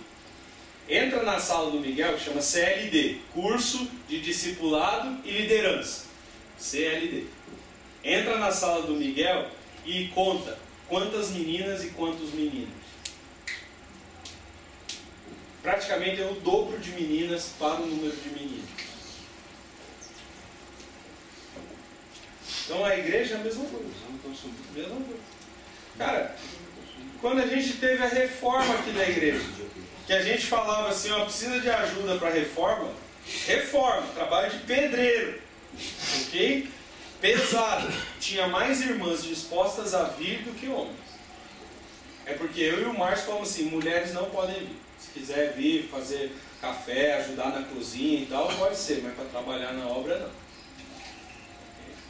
Entra na sala do Miguel, que chama CLD, Curso de Discipulado e Liderança. CLD. Entra na sala do Miguel e conta quantas meninas e quantos meninos. Praticamente é o dobro de meninas para o número de meninos. Então a igreja é a mesma coisa. Mesma coisa. Cara, quando a gente teve a reforma aqui da igreja, que a gente falava assim, ó, precisa de ajuda para reforma, trabalho de pedreiro, ok? Pesado. Tinha mais irmãs dispostas a vir do que homens. É porque eu e o Márcio falamos assim, mulheres não podem vir. Se quiser vir, fazer café, ajudar na cozinha e tal, pode ser, mas para trabalhar na obra não.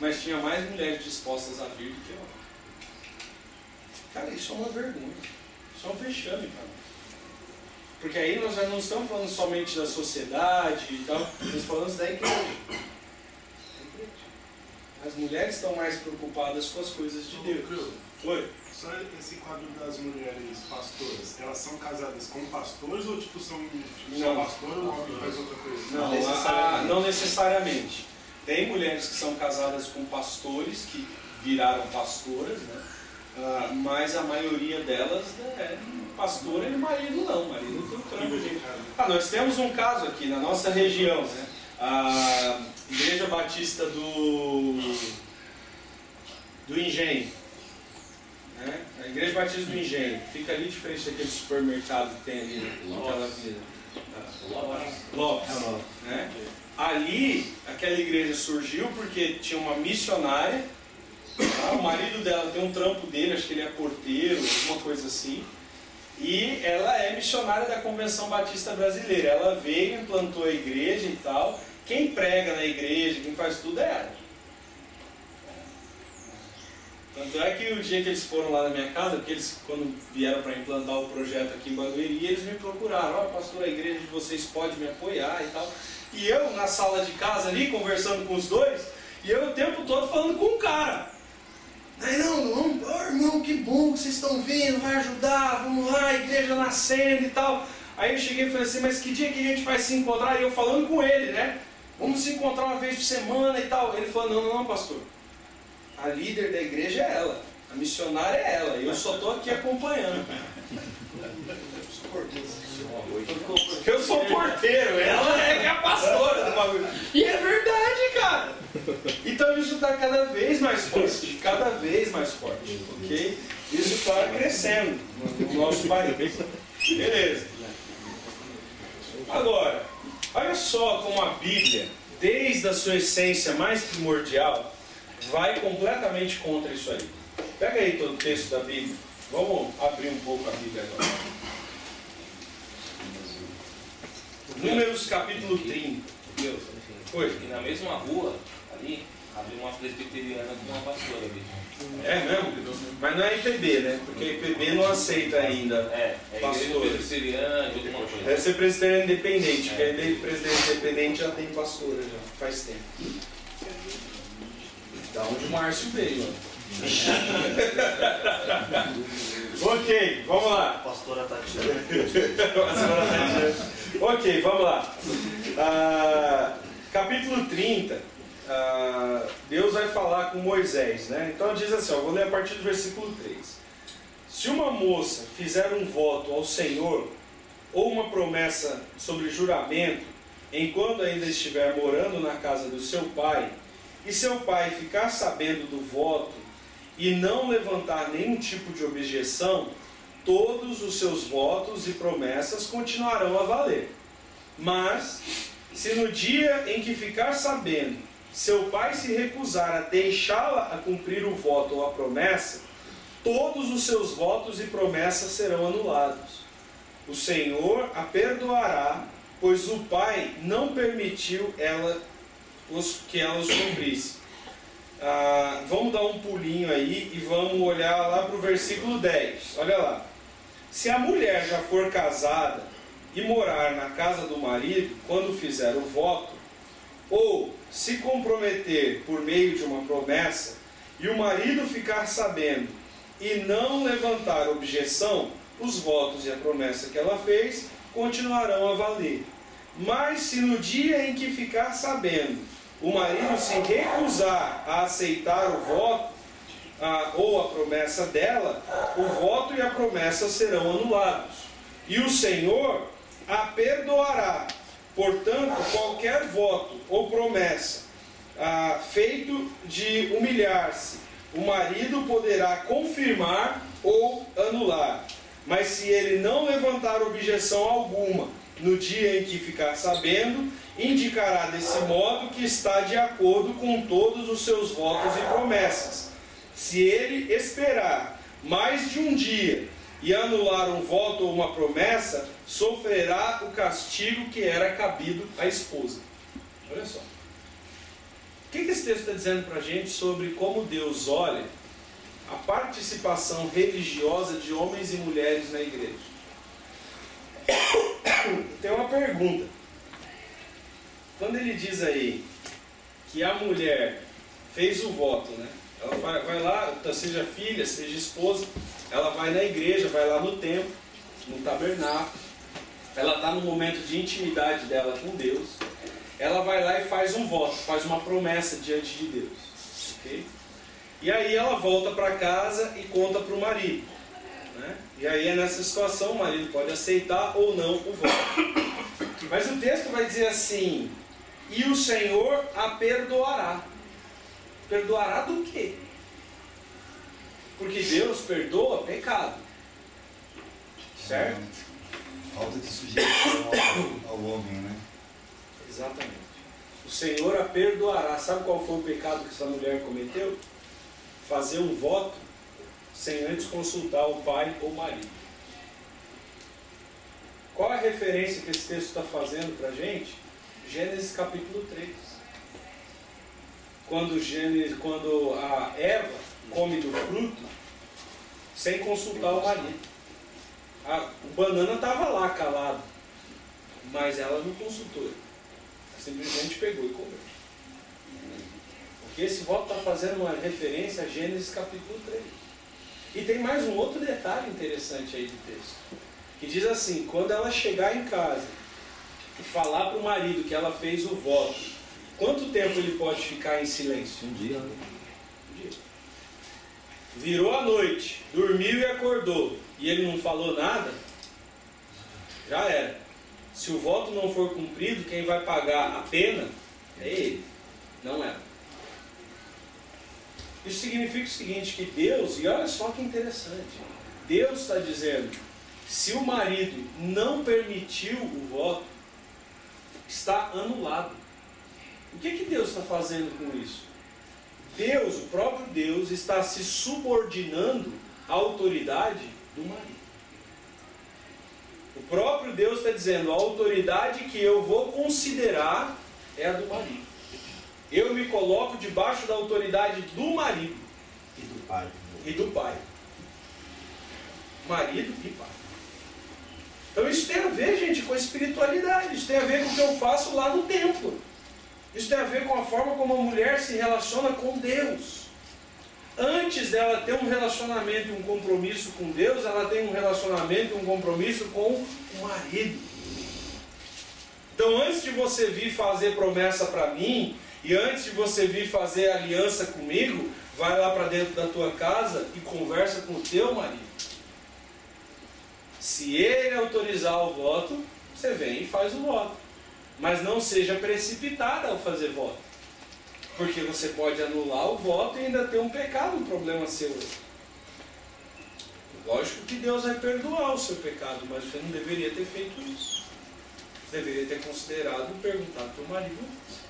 Mas tinha mais mulheres dispostas a vir do que homens. Cara, isso é uma vergonha. Isso é um vexame para nós. Porque aí nós já não estamos falando somente da sociedade e tal, nós falamos da igreja. As mulheres estão mais preocupadas com as coisas de Deus. Oi? Só esse quadro das mulheres pastoras, elas são casadas com pastores ou tipo são Não. só pastor ou o homem faz outra coisa? Não necessariamente. Tem mulheres que são casadas com pastores, que viraram pastoras, né? Mas a maioria delas é pastora e marido não. Marido tem um trampo de... nós temos um caso aqui na nossa região, né? a Igreja Batista do Engenho. Né? A Igreja Batista do Engenho. Fica ali de frente daquele supermercado que tem ali naquela vida. Lopes. Né? Ali, aquela igreja surgiu porque tinha uma missionária. Tá? O marido dela tem um trampo dele, acho que ele é porteiro, alguma coisa assim. E ela é missionária da Convenção Batista Brasileira. Ela veio, implantou a igreja e tal. Quem prega na igreja, quem faz tudo é ela. Tanto é que o dia que eles foram lá na minha casa, porque eles, quando vieram para implantar o projeto aqui em Barueri, eles me procuraram. Ó, pastor, a igreja de vocês pode me apoiar e tal. E eu, na sala de casa ali, conversando com os dois, e eu o tempo todo falando com o cara. Aí, não, irmão, que bom que vocês estão vindo, vai ajudar, vamos lá, a igreja nascendo e tal. Aí eu cheguei e falei assim, mas que dia que a gente vai se encontrar? E eu falando com ele, né? Vamos se encontrar uma vez por semana e tal. Ele falou, não, pastor. A líder da igreja é ela, a missionária é ela, e eu só estou aqui acompanhando. Porque eu sou porteiro, ela é que é a pastora do bagulho. E é verdade, cara. Então isso está cada vez mais forte, ok? Isso está crescendo no nosso país. Beleza. Agora, olha só como a Bíblia, desde a sua essência mais primordial, vai completamente contra isso aí. Pega aí todo o texto da Bíblia. Vamos abrir um pouco a Bíblia agora. Números capítulo 30. Deus, Foi. e na mesma rua, ali, abriu uma presbiteriana com uma pastora ali. É mesmo? Mas não é IPB, né? Porque IPB não aceita ainda. É igreja pastores. presbiteriana de alguma coisa. Deve ser presbiteriano independente, porque a presidente independente já tem pastora, já faz tempo. Da onde o Márcio veio, ó. Ok, vamos lá. Pastora Tatiana. Ok, vamos lá. Capítulo 30, Deus vai falar com Moisés, né? Então diz assim, ó, vou ler a partir do versículo 3. Se uma moça fizer um voto ao Senhor, ou uma promessa sobre juramento, enquanto ainda estiver morando na casa do seu pai, e seu pai ficar sabendo do voto e não levantar nenhum tipo de objeção, todos os seus votos e promessas continuarão a valer. Mas, se no dia em que ficar sabendo, seu pai se recusar a deixá-la a cumprir o voto ou a promessa, todos os seus votos e promessas serão anulados. O Senhor a perdoará, pois o pai não permitiu que ela os cumprisse. Vamos dar um pulinho aí e vamos olhar lá para o versículo 10. Olha lá. Se a mulher já for casada e morar na casa do marido quando fizer o voto, ou se comprometer por meio de uma promessa, e o marido ficar sabendo e não levantar objeção, os votos e a promessa que ela fez continuarão a valer. Mas se no dia em que ficar sabendo, o marido se recusar a aceitar o voto ou a promessa dela, o voto e a promessa serão anulados. E o Senhor a perdoará. Portanto, qualquer voto ou promessa feito de humilhar-se, o marido poderá confirmar ou anular. Mas se ele não levantar objeção alguma no dia em que ficar sabendo, indicará desse modo que está de acordo com todos os seus votos e promessas. Se ele esperar mais de um dia e anular um voto ou uma promessa, sofrerá o castigo que era cabido à esposa. Olha só. O que esse texto está dizendo para a gente sobre como Deus olha a participação religiosa de homens e mulheres na igreja? Tem uma pergunta. Quando ele diz aí que a mulher fez o voto, né? Ela vai lá, seja filha, seja esposa, ela vai na igreja, vai lá no templo, no tabernáculo, ela está no momento de intimidade dela com Deus, ela vai lá e faz um voto, faz uma promessa diante de Deus, ok? E aí ela volta para casa e conta para o marido, né? E aí é nessa situação o marido pode aceitar ou não o voto. Mas o texto vai dizer assim: e o Senhor a perdoará. Perdoará do quê? Porque Deus perdoa pecado. Certo? Falta de sujeição ao homem, né? Exatamente. O Senhor a perdoará. Sabe qual foi o pecado que essa mulher cometeu? Fazer um voto sem antes consultar o pai ou o marido. Qual a referência que esse texto está fazendo para a gente? Gênesis capítulo 3. Quando a Eva come do fruto sem consultar o marido. O banana estava lá calado, mas ela não consultou. Ela simplesmente pegou e comeu. Porque esse voto está fazendo uma referência a Gênesis capítulo 3. E tem mais um outro detalhe interessante aí do texto. Que diz assim, quando ela chegar em casa e falar para o marido que ela fez o voto, quanto tempo ele pode ficar em silêncio? Um dia, né? Um dia. Virou a noite, dormiu e acordou, e ele não falou nada, já era. Se o voto não for cumprido, quem vai pagar a pena é ele, não ela. Isso significa o seguinte, que Deus, e olha só que interessante, Deus está dizendo, se o marido não permitiu o voto, está anulado. O que Deus está fazendo com isso? Deus, o próprio Deus, está se subordinando à autoridade do marido. O próprio Deus está dizendo, a autoridade que eu vou considerar é a do marido. Eu me coloco debaixo da autoridade do marido. E do pai. E do pai. Marido e pai. Então isso tem a ver, gente, com a espiritualidade. Isso tem a ver com o que eu faço lá no templo. Isso tem a ver com a forma como a mulher se relaciona com Deus. Antes dela ter um relacionamento e um compromisso com Deus, ela tem um relacionamento e um compromisso com o marido. Então antes de você vir fazer promessa para mim, e antes de você vir fazer aliança comigo, vai lá para dentro da tua casa e conversa com o teu marido. Se ele autorizar o voto, você vem e faz o voto. Mas não seja precipitada ao fazer voto. Porque você pode anular o voto e ainda ter um pecado, um problema seu. Lógico que Deus vai perdoar o seu pecado, mas você não deveria ter feito isso. Você deveria ter considerado e perguntado para o marido antes.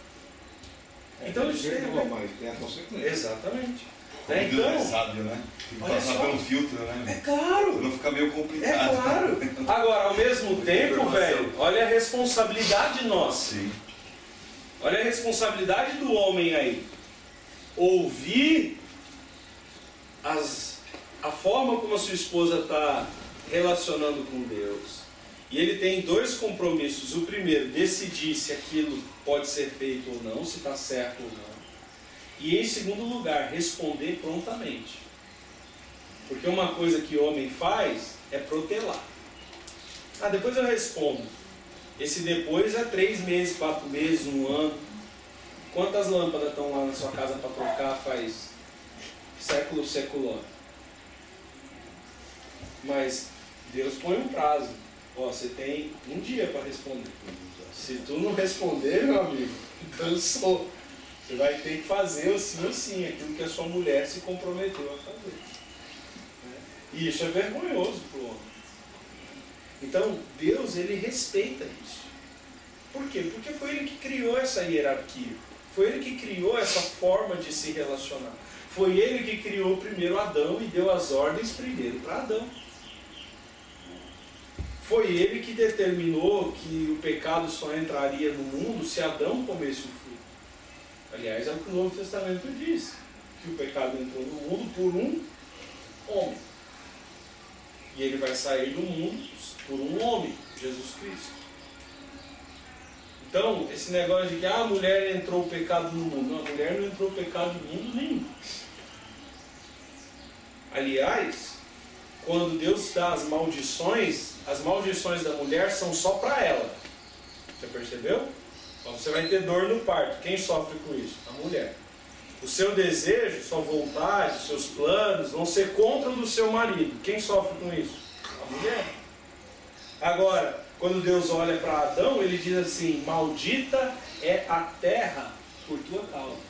Então isso tem a ver. Mas tem a consequência. Exatamente. Como Então, Deus é sábio, né? Tem que olha passar só. pelo filtro, né? É claro. Pra não ficar meio É complicado. claro. Agora, ao mesmo tempo, velho, olha a responsabilidade nossa. Sim. Olha a responsabilidade do homem aí. Ouvir a forma como a sua esposa está relacionando com Deus. E ele tem dois compromissos. O primeiro, decidir se aquilo pode ser feito ou não, se está certo ou não. E em segundo lugar, responder prontamente. Porque uma coisa que o homem faz é protelar. Depois eu respondo. Esse depois é 3 meses, 4 meses, 1 ano. Quantas lâmpadas estão lá na sua casa para trocar faz século, seculó? Mas Deus põe um prazo. Você tem 1 dia para responder. Se tu não responder, meu amigo, dançou. Você vai ter que fazer assim ou sim, aquilo que a sua mulher se comprometeu a fazer. E isso é vergonhoso para o homem. Então, Deus, ele respeita isso. Por quê? Porque foi ele que criou essa hierarquia. Foi ele que criou essa forma de se relacionar. Foi ele que criou primeiro Adão e deu as ordens primeiro para Adão. Foi ele que determinou que o pecado só entraria no mundo se Adão comesse o fruto. Aliás, é o que o Novo Testamento diz. Que o pecado entrou no mundo por um homem. E ele vai sair do mundo por um homem, Jesus Cristo. Então, esse negócio de que a mulher entrou o pecado no mundo. Não, a mulher não entrou o pecado no mundo nenhum. Aliás, quando Deus dá as maldições da mulher são só para ela. Você percebeu? Então você vai ter dor no parto. Quem sofre com isso? A mulher. O seu desejo, sua vontade, seus planos vão ser contra o do seu marido. Quem sofre com isso? A mulher. Agora, quando Deus olha para Adão, ele diz assim: maldita é a terra por tua causa.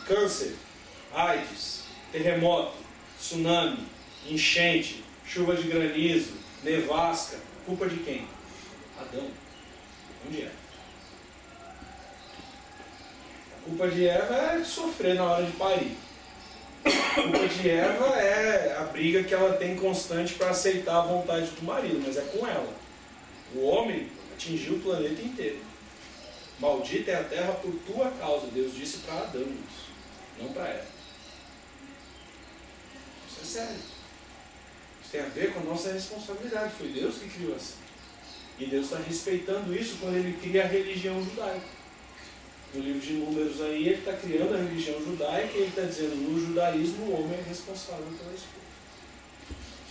Câncer, AIDS, terremoto, tsunami, enchente, chuva de granizo, nevasca, culpa de quem? Adão. Onde é? A culpa de Eva é sofrer na hora de parir. A culpa de Eva é a briga que ela tem constante para aceitar a vontade do marido, mas é com ela. O homem atingiu o planeta inteiro. Maldita é a terra por tua causa. Deus disse para Adão isso, não para Eva. Isso é sério. Isso tem a ver com a nossa responsabilidade. Foi Deus que criou assim. E Deus está respeitando isso quando Ele cria a religião judaica. No livro de Números aí, Ele está criando a religião judaica e Ele está dizendo, no judaísmo o homem é responsável pela esposa.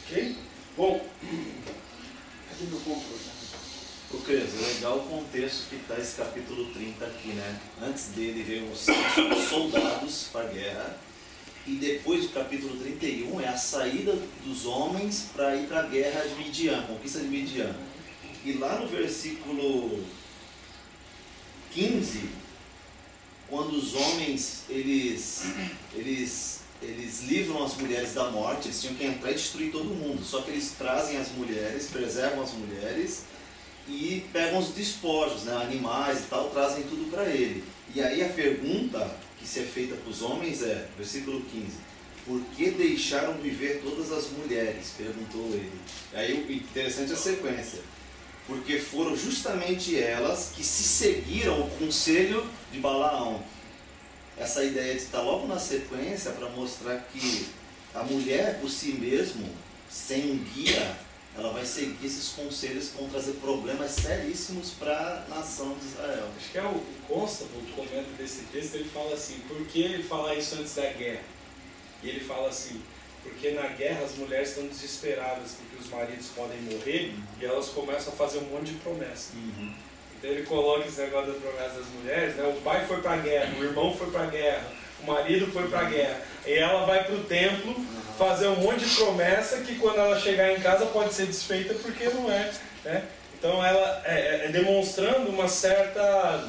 Ok? Bom, cadê meu ponto? Ô Cris, é legal o contexto que está esse capítulo 30 aqui, né? Antes dele veio os soldados para a guerra. E depois do capítulo 31 é a saída dos homens para ir para a guerra de Midian, conquista de Midian. E lá no versículo 15, quando os homens eles livram as mulheres da morte, eles tinham que entrar e destruir todo mundo. Só que eles trazem as mulheres, preservam as mulheres e pegam os despojos, né, animais e tal, trazem tudo para ele. E aí a pergunta que se é feita para os homens é, versículo 15, por que deixaram viver todas as mulheres? Perguntou ele. Aí o interessante é a sequência. Porque foram justamente elas que se seguiram o conselho de Balaão. Essa ideia de estar logo na sequência para mostrar que a mulher por si mesmo, sem um guia, ela vai seguir esses conselhos que vão trazer problemas seríssimos para a nação de Israel. Acho que é o Constable que comenta desse texto, ele fala assim, por que ele fala isso antes da guerra? E ele fala assim, porque na guerra as mulheres estão desesperadas porque os maridos podem morrer e elas começam a fazer um monte de promessas. Então ele coloca esse negócio da promessa das mulheres, né? O pai foi para a guerra, o irmão foi para a guerra, o marido foi para a guerra. E ela vai para o templo fazer um monte de promessa que quando ela chegar em casa pode ser desfeita porque não é. Né? Então ela é demonstrando uma certa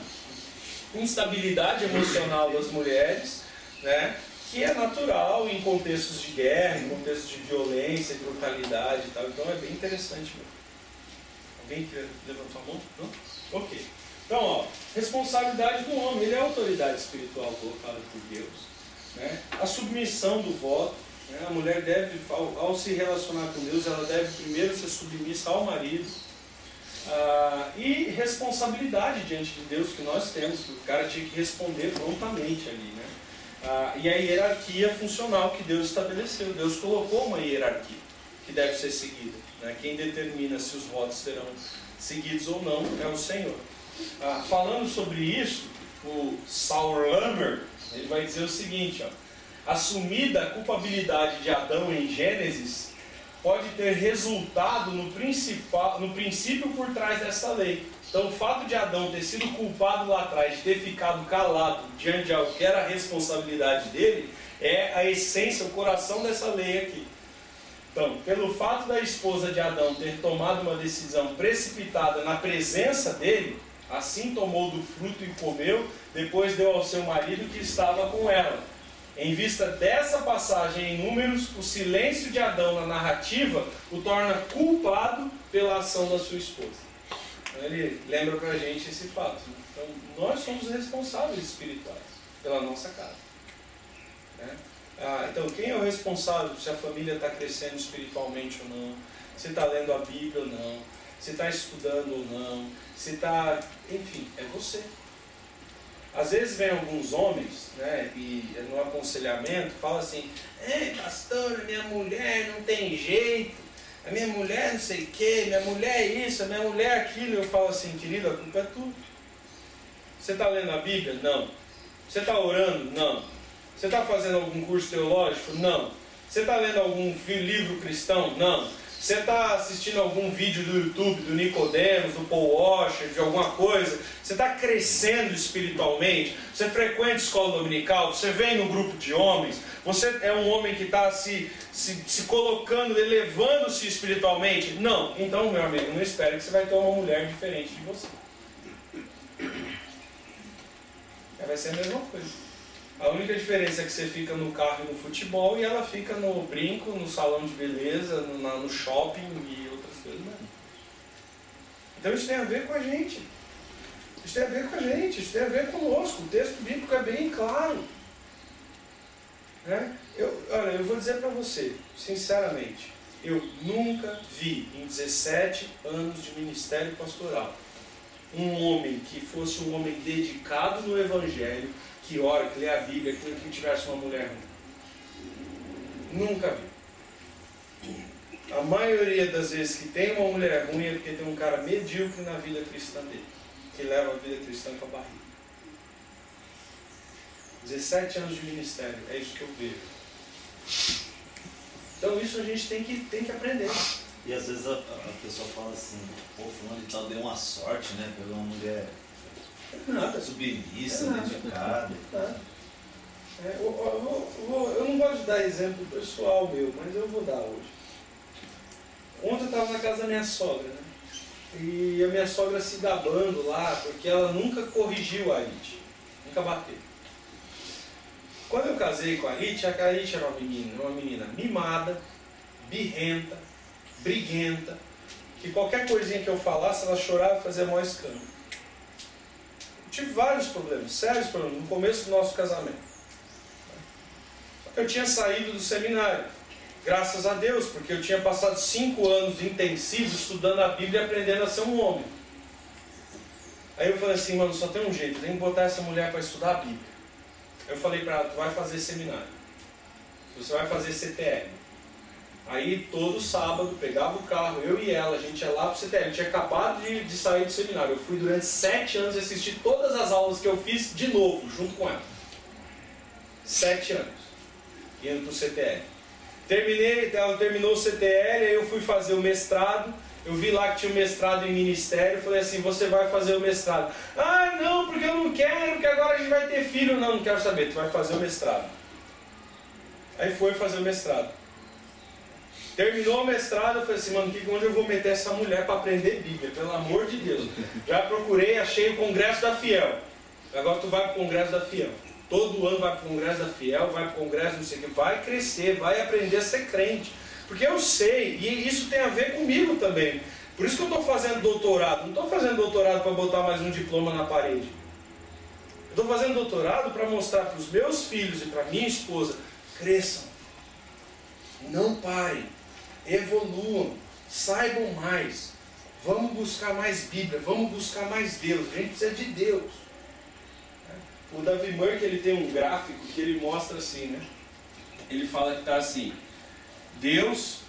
instabilidade emocional das mulheres, né? Que é natural em contextos de guerra, em contextos de violência e brutalidade e tal. Então é bem interessante mesmo. Alguém que levantou a mão? Não? Ok. Então, ó, responsabilidade do homem. Ele é a autoridade espiritual colocada por Deus. Né? A submissão do voto. Né? A mulher deve, ao se relacionar com Deus, ela deve primeiro ser submissa ao marido. E responsabilidade diante de Deus que nós temos. Que o cara tinha que responder prontamente ali, né? E a hierarquia funcional que Deus estabeleceu. Deus colocou uma hierarquia que deve ser seguida. Né? Quem determina se os votos serão seguidos ou não é o Senhor. Falando sobre isso, o Saul Lammer, ele vai dizer o seguinte, ó, assumida a culpabilidade de Adão em Gênesis, pode ter resultado no princípio por trás dessa lei. Então o fato de Adão ter sido culpado lá atrás, de ter ficado calado diante de algo que era a responsabilidade dele, é a essência, o coração dessa lei aqui. Então, pelo fato da esposa de Adão ter tomado uma decisão precipitada na presença dele, assim tomou do fruto e comeu, depois deu ao seu marido que estava com ela. Em vista dessa passagem em Números, o silêncio de Adão na narrativa o torna culpado pela ação da sua esposa. Ele lembra pra gente esse fato. Então, nós somos responsáveis espirituais pela nossa casa. Né? Então, quem é o responsável se a família está crescendo espiritualmente ou não? Se está lendo a Bíblia ou não? Se está estudando ou não? Se está... Enfim, é você. Às vezes vem alguns homens, né, e no aconselhamento, fala assim, pastor, minha mulher não tem jeito, a minha mulher não sei o que, minha mulher é isso, a minha mulher é aquilo. Eu falo assim, querido, a culpa é tua. Você está lendo a Bíblia? Não. Você está orando? Não. Você está fazendo algum curso teológico? Não. Você está lendo algum livro cristão? Não. Você está assistindo algum vídeo do YouTube, do Nicodemos, do Paul Washer, de alguma coisa? Você está crescendo espiritualmente? Você frequenta escola dominical? Você vem no grupo de homens? Você é um homem que está se colocando, elevando-se espiritualmente? Não. Então, meu amigo, não espere que você vai ter uma mulher diferente de você. Vai ser a mesma coisa. A única diferença é que você fica no carro e no futebol e ela fica no brinco, no salão de beleza, no shopping e outras coisas mais. Então isso tem a ver com a gente. Isso tem a ver com a gente, isso tem a ver conosco. O texto bíblico é bem claro. Né? Olha, eu vou dizer para você, sinceramente, eu nunca vi em 17 anos de ministério pastoral um homem que fosse um homem dedicado no Evangelho, que ora, que lê a Bíblia, que tivesse uma mulher ruim. Nunca vi. A maioria das vezes que tem uma mulher ruim é porque tem um cara medíocre na vida cristã dele, que leva a vida cristã com a barriga. 17 anos de ministério, é isso que eu vejo. Então isso a gente tem que aprender. E às vezes a pessoa fala assim, pô, fulano de tal deu uma sorte, né? Pegou uma mulher submissa, dedicada. Eu não gosto de dar exemplo pessoal meu, mas eu vou dar hoje. Ontem eu estava na casa da minha sogra, né? E a minha sogra se gabando lá, porque ela nunca corrigiu a Arit, nunca bateu. Quando eu casei com a Arit era uma menina mimada, birrenta, briguenta, que qualquer coisinha que eu falasse, ela chorava e fazia maior escândalo. Tive vários problemas, sérios problemas, no começo do nosso casamento. Eu tinha saído do seminário, graças a Deus, porque eu tinha passado 5 anos intensivos estudando a Bíblia e aprendendo a ser um homem. Aí eu falei assim, mano, só tem um jeito, tem que botar essa mulher para estudar a Bíblia. Eu falei para ela, tu vai fazer seminário, você vai fazer CTL. Aí todo sábado pegava o carro, eu e ela, a gente ia lá pro CTL. Eu tinha acabado de sair do seminário. Eu fui durante 7 anos assistir todas as aulas que eu fiz de novo, junto com ela. 7 anos, indo pro CTL. Ela terminou o CTL, aí eu fui fazer o mestrado. Eu vi lá que tinha um mestrado em ministério. Eu falei assim, você vai fazer o mestrado. Ah, não, porque eu não quero, porque agora a gente vai ter filho. Não quero saber, tu vai fazer o mestrado. Aí foi fazer o mestrado. Terminou o mestrado, eu falei assim, mano, onde eu vou meter essa mulher para aprender Bíblia? Pelo amor de Deus. Já procurei, achei o Congresso da Fiel. Agora tu vai para o Congresso da Fiel. Todo ano vai para o Congresso da Fiel, vai para o Congresso não sei o que. Vai crescer, vai aprender a ser crente. Porque eu sei, e isso tem a ver comigo também. Por isso que eu estou fazendo doutorado. Não estou fazendo doutorado para botar mais um diploma na parede. Eu estou fazendo doutorado para mostrar para os meus filhos e para minha esposa, cresçam. Não parem. Evoluam, saibam mais, vamos buscar mais Bíblia, vamos buscar mais Deus, a gente precisa de Deus. O Davi Merck, ele tem um gráfico que ele mostra assim, né? Ele fala que está assim, Deus,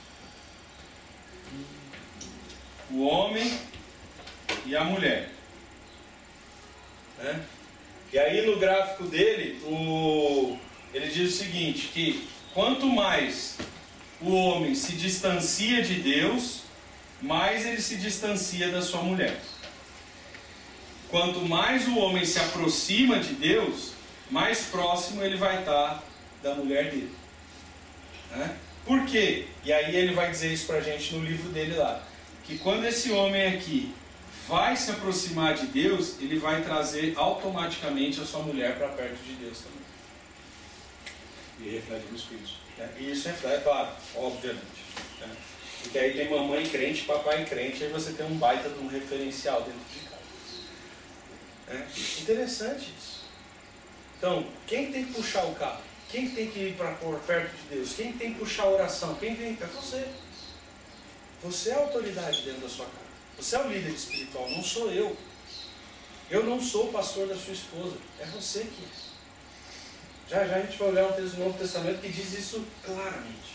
o homem e a mulher. Né? E aí no gráfico dele, ele diz o seguinte, que quanto mais o homem se distancia de Deus, mais ele se distancia da sua mulher. Quanto mais o homem se aproxima de Deus, mais próximo ele vai estar da mulher dele. Né? Por quê? E aí ele vai dizer isso pra gente no livro dele lá. Que quando esse homem aqui vai se aproximar de Deus, ele vai trazer automaticamente a sua mulher para perto de Deus também. E reflete nos filhos. E isso é claro, obviamente. Né? Porque aí tem mamãe crente, papai crente, aí você tem um baita de um referencial dentro de casa. Interessante isso. Então, quem tem que puxar o carro? Quem tem que ir para perto de Deus? Quem tem que puxar a oração? Quem tem que... É você. Você é a autoridade dentro da sua casa. Você é o líder espiritual, não sou eu. Eu não sou o pastor da sua esposa. É você que é. Já a gente vai olhar um texto do Novo Testamento que diz isso claramente.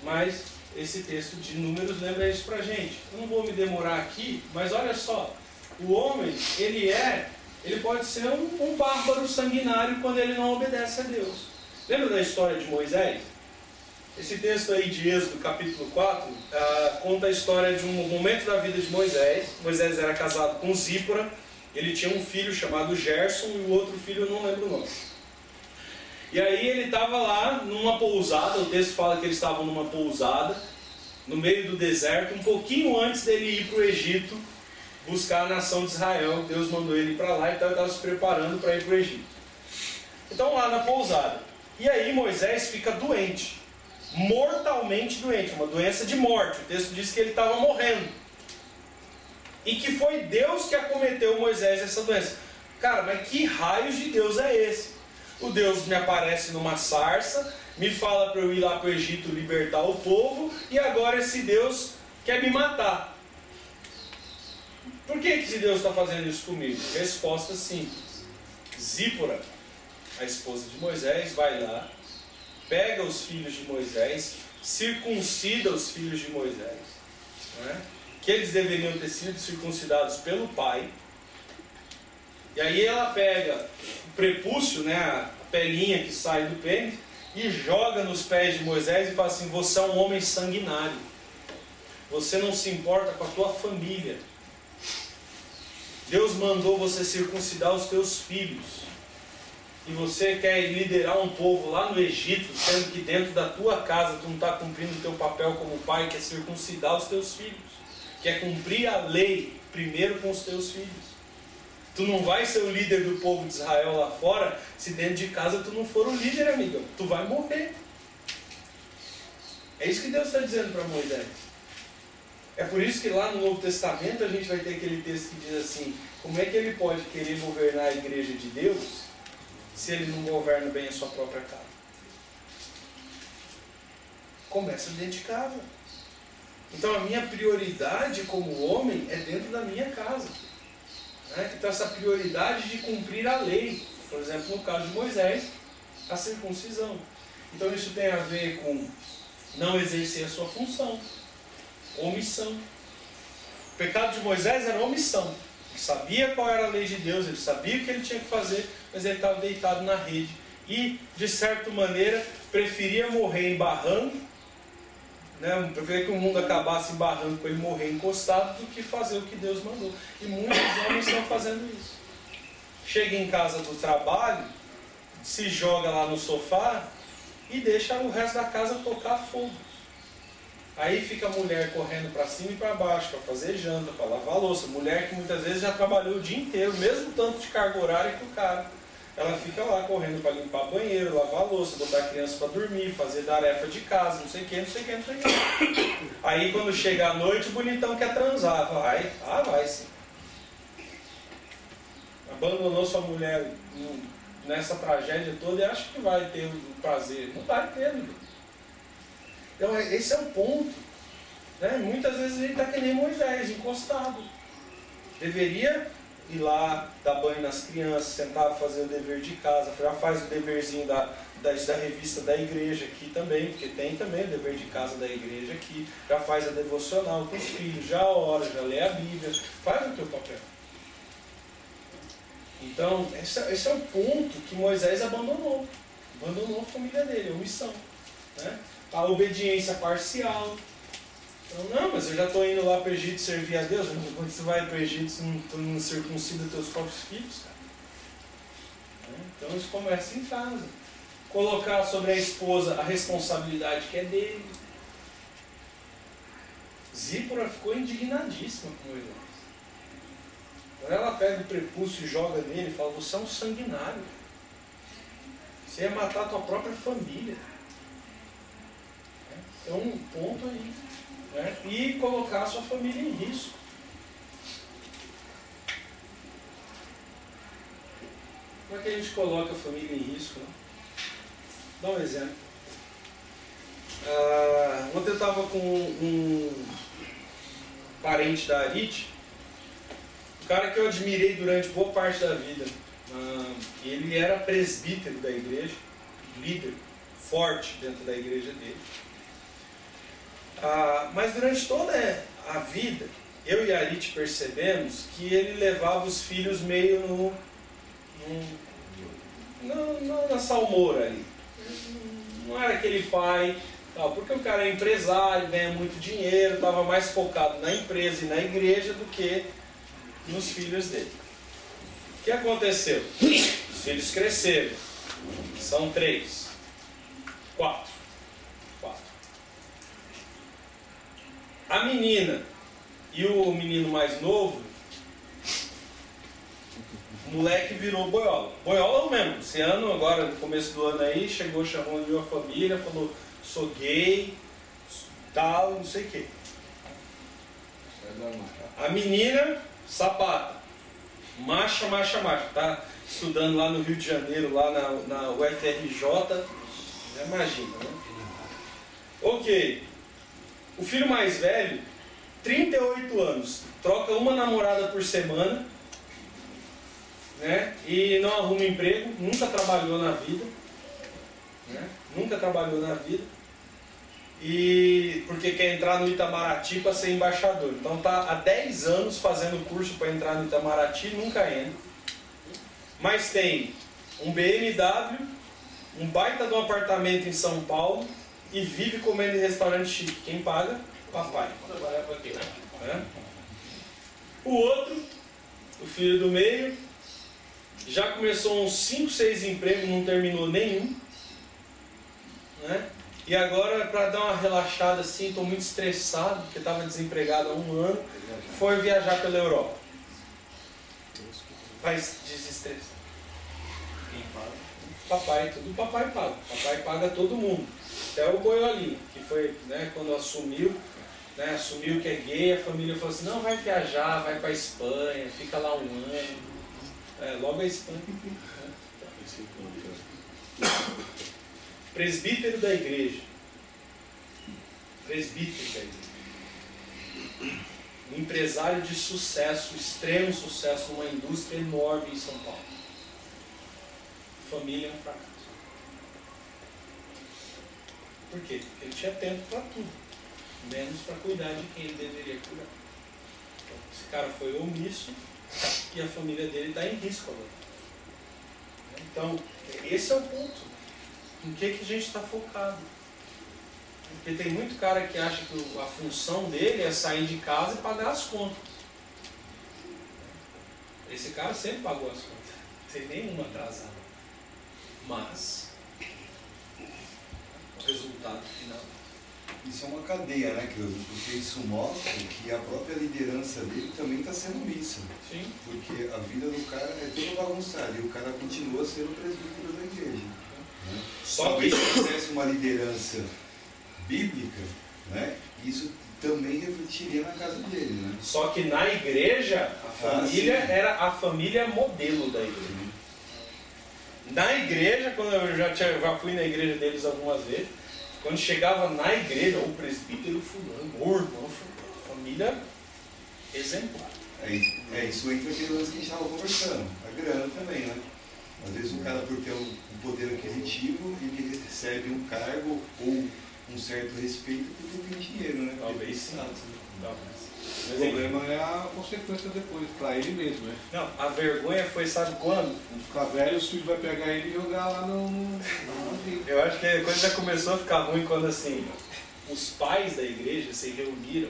Mas esse texto de Números lembra isso pra gente. Eu não vou me demorar aqui, mas olha só. O homem, ele pode ser um bárbaro sanguinário quando ele não obedece a Deus. Lembra da história de Moisés? Esse texto aí de Êxodo, capítulo 4, conta a história de um momento da vida de Moisés. Moisés era casado com Zípora. Ele tinha um filho chamado Gerson e o outro filho eu não lembro o nome. E aí ele estava lá numa pousada, o texto fala que eles estavam numa pousada, no meio do deserto, um pouquinho antes dele ir para o Egito buscar a nação de Israel. Deus mandou ele ir para lá, então ele estava se preparando para ir para o Egito. Então lá na pousada. E aí Moisés fica doente, mortalmente doente, uma doença de morte. O texto diz que ele estava morrendo. E que foi Deus que acometeu Moisés essa doença. Cara, mas que raios de Deus é esse? O Deus me aparece numa sarça, me fala para eu ir lá para o Egito libertar o povo, e agora esse Deus quer me matar. Por que esse Deus está fazendo isso comigo? Resposta simples. Zípora, a esposa de Moisés, vai lá, pega os filhos de Moisés, circuncida os filhos de Moisés, né? Que eles deveriam ter sido circuncidados pelo pai. E aí ela pega o prepúcio, né, a pelinha que sai do pênis, e joga nos pés de Moisés e fala assim: você é um homem sanguinário, você não se importa com a tua família, Deus mandou você circuncidar os teus filhos, e você quer liderar um povo lá no Egito, sendo que dentro da tua casa tu não está cumprindo o teu papel como pai, que é circuncidar os teus filhos, que é cumprir a lei primeiro com os teus filhos. Tu não vai ser o líder do povo de Israel lá fora se dentro de casa tu não for o líder, amigão. Tu vai morrer. É isso que Deus está dizendo para Moisés. É por isso que lá no Novo Testamento a gente vai ter aquele texto que diz assim: como é que ele pode querer governar a igreja de Deus se ele não governa bem a sua própria casa? Começa dentro de casa. Então a minha prioridade como homem é dentro da minha casa. Então essa prioridade de cumprir a lei, por exemplo, no caso de Moisés, a circuncisão. Então isso tem a ver com não exercer a sua função, omissão. O pecado de Moisés era omissão. Ele sabia qual era a lei de Deus, ele sabia o que ele tinha que fazer, mas ele estava deitado na rede e, de certa maneira, preferia morrer em barranco, né? Preferia que o mundo acabasse em barranco com ele morrer encostado do que fazer o que Deus mandou. E muitos homens estão fazendo isso. Chega em casa do trabalho, se joga lá no sofá e deixa o resto da casa tocar fogo. Aí fica a mulher correndo para cima e para baixo para fazer janta, para lavar a louça. Mulher que muitas vezes já trabalhou o dia inteiro, mesmo tanto de carga horária que o cara. Ela fica lá correndo para limpar banheiro, lavar a louça, botar a criança para dormir, fazer tarefa de casa, não sei o que, não sei o que, não sei o que. Aí quando chega a noite, o bonitão quer transar. Vai, vai sim. Abandonou sua mulher nessa tragédia toda e acha que vai ter o prazer. Não vai ter, meu Deus. Então esse é o ponto. Né? Muitas vezes a gente está que nem Moisés, encostado. Deveria ir lá, dar banho nas crianças, sentar, fazer o dever de casa, já faz o deverzinho da revista da igreja aqui também, porque tem também o dever de casa da igreja aqui, já faz a devocional com os filhos, já ora, já lê a Bíblia, faz o teu papel. Então, esse é o ponto que Moisés abandonou a família dele, a omissão, né? A obediência parcial. Então, não, mas eu já estou indo lá para o Egito servir a Deus. Quando você vai para o Egito, tu não circuncida teus próprios filhos, cara. Então isso começa em casa. Colocar sobre a esposa a responsabilidade que é dele. Zípora ficou indignadíssima com Moisés. Quando ela pega o prepúcio e joga nele e fala: você é um sanguinário. Você ia matar a tua própria família. Então um ponto aí. Né? E colocar a sua família em risco. Como é que a gente coloca a família em risco? Né? Dá um exemplo. Ontem eu estava com um parente da Arite, um cara que eu admirei durante boa parte da vida. Ele era presbítero da igreja, líder forte dentro da igreja dele. Mas durante toda a vida, eu e a Arite percebemos que ele levava os filhos meio na salmoura ali. Não era aquele pai, porque o cara é empresário, ganha muito dinheiro, estava mais focado na empresa e na igreja do que nos filhos dele. O que aconteceu? Os filhos cresceram. São 3, 4. A menina e o menino mais novo O moleque virou boiola. Boiola mesmo. Esse ano, agora, no começo do ano aí, chegou, chamou a família, falou, sou gay, tal, não sei o quê. A menina, sapata. Macha. Tá estudando lá no Rio de Janeiro, lá na UFRJ. Imagina, né? Ok. O filho mais velho, 38 anos, troca uma namorada por semana, né? E não arruma emprego, nunca trabalhou na vida, né? Nunca trabalhou na vida. E porque quer entrar no Itamaraty para ser embaixador. Então tá há 10 anos fazendo curso para entrar no Itamaraty, nunca entra. Mas tem um BMW, um baita de um apartamento em São Paulo e vive comendo em restaurante chique. Quem paga? Papai. É? O outro, o filho do meio, já começou uns 5, 6 empregos, não terminou nenhum, né? E agora, para dar uma relaxada assim, estou muito estressado, porque estava desempregado há 1 ano, foi viajar pela Europa. Mas desestressar. Quem paga? Papai, tudo papai paga. Papai paga todo mundo. Até o Boiolinho, que foi, né, quando assumiu que é gay, a família falou assim, não, vai viajar, vai para a Espanha, fica lá 1 ano. Logo a Espanha. Presbítero da igreja. Presbítero da igreja. Um empresário de sucesso, extremo sucesso, numa indústria enorme em São Paulo. Família é um fracasso. Por quê? Porque ele tinha tempo para tudo, menos para cuidar de quem ele deveria cuidar. Então, esse cara foi omisso e a família dele está em risco agora. Então, esse é o ponto. Em que a gente está focado? Porque tem muito cara que acha que a função dele é sair de casa e pagar as contas. Esse cara sempre pagou as contas, sem nenhuma atrasada. Mas o resultado final. Isso é uma cadeia, né, Cleusa? Porque isso mostra que a própria liderança dele também está sendo omissa. Sim. Porque a vida do cara é toda bagunçada e o cara continua sendo presbítero da igreja. Né? Só que se fizesse uma liderança bíblica, né, isso também refletiria na casa dele. Né? Só que na igreja, a família era a família modelo da igreja. Na igreja, quando eu já fui na igreja deles algumas vezes, quando chegava na igreja, o presbítero fulano, o irmão fulano, família exemplar. Isso entra aquele lance que a gente estava conversando, a grana também, né? Às vezes o cara, por ter um poder aquisitivo, ele recebe um cargo ou um certo respeito porque tem dinheiro, né? Talvez sim. O problema é a consequência depois, para ele mesmo, né? Não, a vergonha foi, sabe quando? Quando ficar velho, o filho vai pegar ele e jogar lá no Eu acho que a coisa já começou a ficar ruim quando, assim, os pais da igreja se reuniram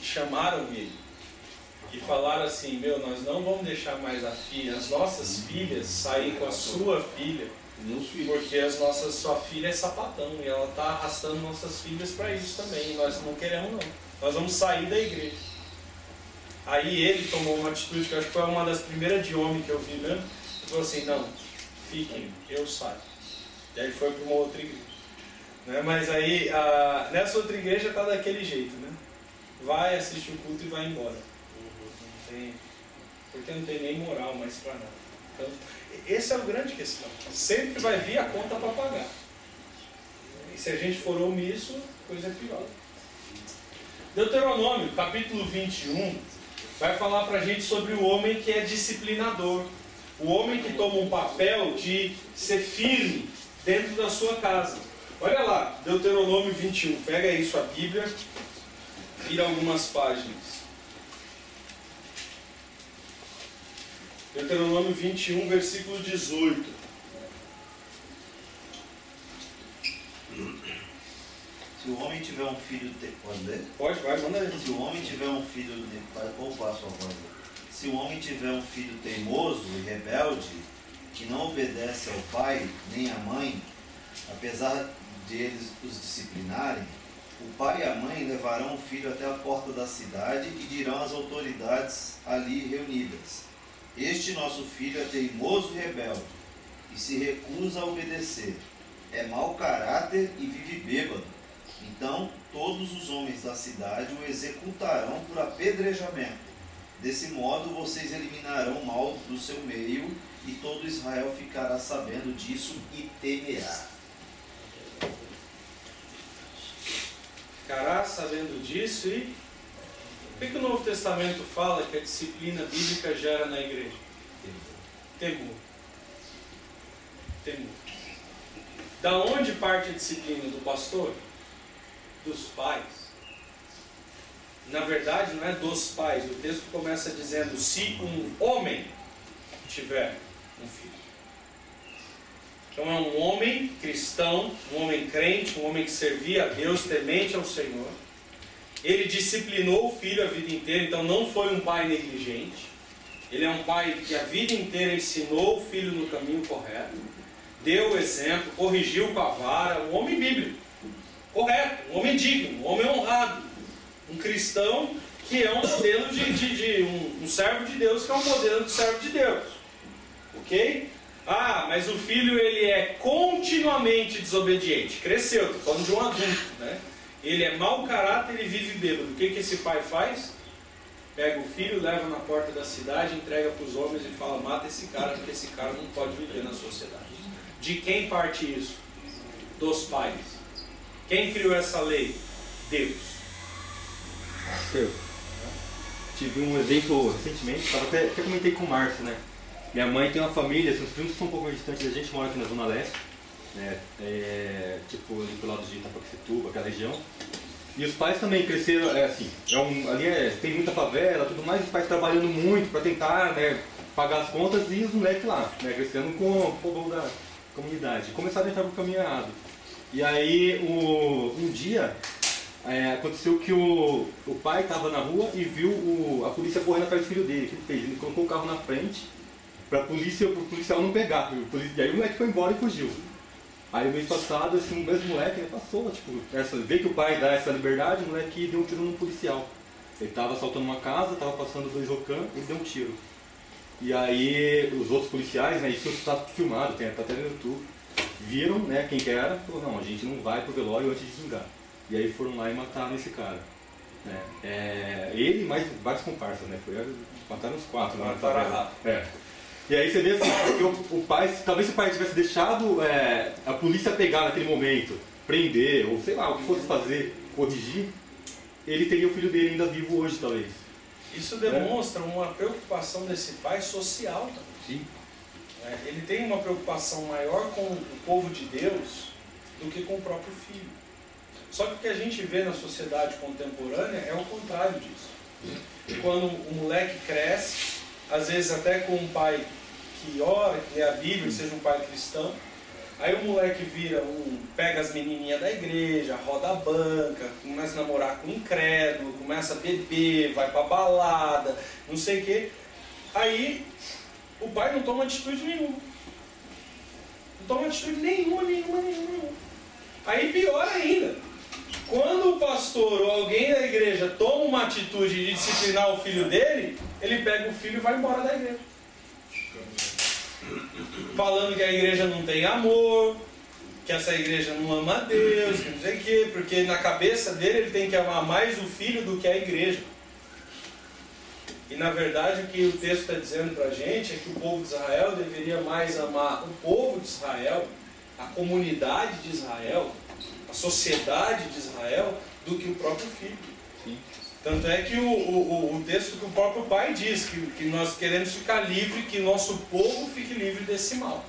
e chamaram ele e falaram assim, nós não vamos deixar mais as nossas filhas sair com a sua filha, porque sua filha é sapatão e ela está arrastando nossas filhas para isso também, e nós não queremos não. Nós vamos sair da igreja. Aí ele tomou uma atitude que eu acho que foi uma das primeiras de homem que eu vi mesmo. Ele falou assim, não, fiquem, eu saio. E aí foi para uma outra igreja. Né? Mas aí, nessa outra igreja está daquele jeito, né? Vai, assiste o culto e vai embora. Porque não tem nem moral mais para nada. Então, essa é a grande questão. Sempre vai vir a conta para pagar. E se a gente for omisso, coisa é pior. Deuteronômio, capítulo 21, vai falar para a gente sobre o homem que é disciplinador. O homem que toma um papel de ser firme dentro da sua casa. Olha lá, Deuteronômio 21. Pega aí sua Bíblia, vira algumas páginas. Deuteronômio 21, versículo 18. Se o homem tiver um filho... Pode ler? Pode, vai, manda aí. Se o homem tiver um filho... Ou passo a voz. Se o homem tiver um filho teimoso e rebelde, que não obedece ao pai nem à mãe, apesar de eles os disciplinarem, o pai e a mãe levarão o filho até a porta da cidade e dirão às autoridades ali reunidas: Este nosso filho é teimoso e rebelde, e se recusa a obedecer. É mau caráter e vive bêbado. Então todos os homens da cidade o executarão por apedrejamento. Desse modo vocês eliminarão o mal do seu meio, e todo Israel ficará sabendo disso e temerá. Ficará sabendo disso e... O que o Novo Testamento fala que a disciplina bíblica gera na igreja? Temor. Temor. Da onde parte a disciplina? Do pastor? Dos pais. Na verdade, não é dos pais. O texto começa dizendo: se um homem tiver um filho. Então é um homem cristão, um homem crente, um homem que servia a Deus, temente ao Senhor. Ele disciplinou o filho a vida inteira, então não foi um pai negligente. Ele é um pai que a vida inteira ensinou o filho no caminho correto, deu o exemplo, corrigiu com a vara. Um homem bíblico, correto, um homem digno, um homem honrado, um cristão que é um modelo um servo de Deus, que é um modelo de servo de Deus. Ok? Ah, mas o filho ele é continuamente desobediente. Cresceu, estou falando de um adulto, né? Ele é mau caráter e vive bêbado. O que esse pai faz? Pega o filho, leva na porta da cidade, entrega para os homens e fala: mata esse cara, porque esse cara não pode viver na sociedade. De quem parte isso? Dos pais. Quem criou essa lei? Deus. Eu tive um exemplo recentemente, até comentei com o Márcio, né? Minha mãe tem uma família, assim, os primos são um pouco mais distantes da gente, mora aqui na Zona Leste, né? Tipo ali pro lado de Itapaquecetuba, aquela região. E os pais também cresceram, tem muita favela, tudo mais, os pais trabalhando muito para tentar, né, pagar as contas, e os moleques lá, né, crescendo com o povo da comunidade. Começaram a entrar pro caminho errado. E aí, um dia, aconteceu que o pai estava na rua e viu a polícia correndo atrás do filho dele. O que ele fez? Ele colocou o carro na frente para o policial não pegar. E aí o moleque foi embora e fugiu. Aí o mês passado, esse mesmo moleque, ele passou, vê que o pai dá essa liberdade, o moleque deu um tiro num policial. Ele estava assaltando uma casa, estava passando 2 Rocan, ele deu um tiro. E aí os outros policiais, né, isso está filmado, tá até no YouTube, viram, né, quem que era, falou: não, a gente não vai pro velório antes de vingar. E aí foram lá e mataram esse cara. Né. Ele e mais vários comparsas, né, mataram os 4. Mataram rápido. E aí você vê assim, porque o pai, talvez se o pai tivesse deixado a polícia pegar naquele momento, prender, ou sei lá, o que fosse fazer, corrigir, ele teria o filho dele ainda vivo hoje, talvez. Isso demonstra uma preocupação desse pai social também. Sim. Ele tem uma preocupação maior com o povo de Deus do que com o próprio filho. Só que o que a gente vê na sociedade contemporânea é o contrário disso. Quando o moleque cresce, às vezes até com um pai que ora, que lê a Bíblia, seja um pai cristão, aí o moleque pega as menininhas da igreja, roda a banca, começa a namorar com um incrédulo, começa a beber, vai pra balada, não sei o quê. Aí o pai não toma atitude nenhuma. Não toma atitude nenhuma. Aí pior ainda, quando o pastor ou alguém da igreja toma uma atitude de disciplinar o filho dele, ele pega o filho e vai embora da igreja. Falando que a igreja não tem amor, que essa igreja não ama a Deus, que não sei o quê, porque na cabeça dele ele tem que amar mais o filho do que a igreja. E na verdade o que o texto está dizendo para a gente é que o povo de Israel deveria mais amar o povo de Israel, a comunidade de Israel, a sociedade de Israel, do que o próprio filho. Sim. Tanto é que o texto que o próprio pai diz, que nós queremos ficar livre, que nosso povo fique livre desse mal.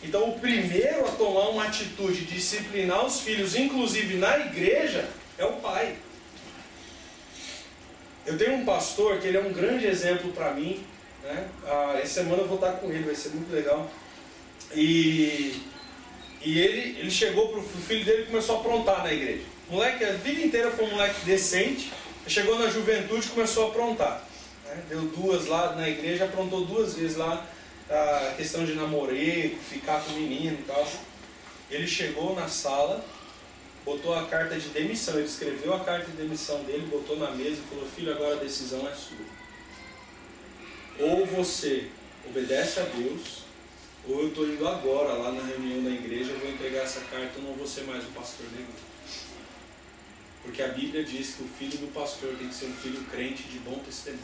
Então o primeiro a tomar uma atitude de disciplinar os filhos, inclusive na igreja, é o pai. Eu tenho um pastor que ele é um grande exemplo para mim, né? Essa semana eu vou estar com ele, vai ser muito legal. E ele chegou pro filho dele e começou a aprontar na igreja. O moleque, a vida inteira foi um moleque decente, chegou na juventude e começou a aprontar. Né? Deu 2 lá na igreja, aprontou 2 vezes lá a questão de namorego, ficar com o menino e tal. Ele chegou na sala, botou a carta de demissão, ele escreveu a carta de demissão dele, botou na mesa e falou: filho, agora a decisão é sua. ou você obedece a Deus, ou eu estou indo agora lá na reunião da igreja, eu vou entregar essa carta, eu não vou ser mais o pastor da igreja. Porque a Bíblia diz que o filho do pastor tem que ser um filho crente de bom testemunho.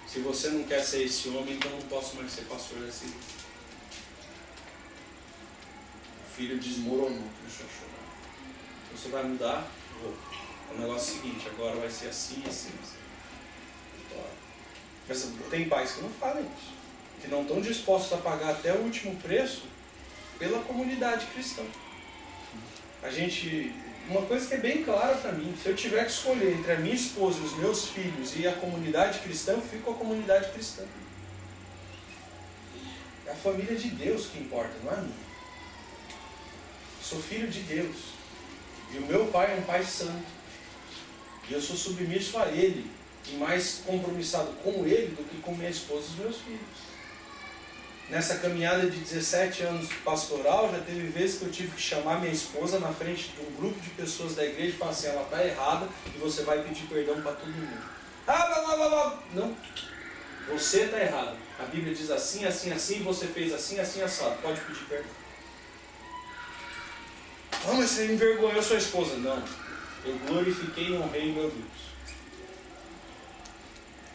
Se você não quer ser esse homem, então não posso mais ser pastor dessa igreja. O filho desmoronou, começou a chorar. Então você vai mudar? Vou. O negócio é o seguinte, agora vai ser assim, assim, assim. Mas tem pais que não fazem isso, que não estão dispostos a pagar até o último preço pela comunidade cristã. Uma coisa que é bem clara para mim, se eu tiver que escolher entre a minha esposa, os meus filhos e a comunidade cristã, eu fico com a comunidade cristã. É a família de Deus que importa, não é a minha. Eu sou filho de Deus. E o meu pai é um pai santo. E eu sou submisso a ele. E mais compromissado com ele do que com minha esposa e os meus filhos. Nessa caminhada de 17 anos pastoral, já teve vezes que eu tive que chamar minha esposa na frente de um grupo de pessoas da igreja e falar assim, ela está errada e você vai pedir perdão para todo mundo. Não, você está errado. A Bíblia diz assim, assim, assim, você fez assim, assim, assado. Pode pedir perdão. Ah, mas você envergonhou sua esposa. Não, eu glorifiquei e honrei meu Deus.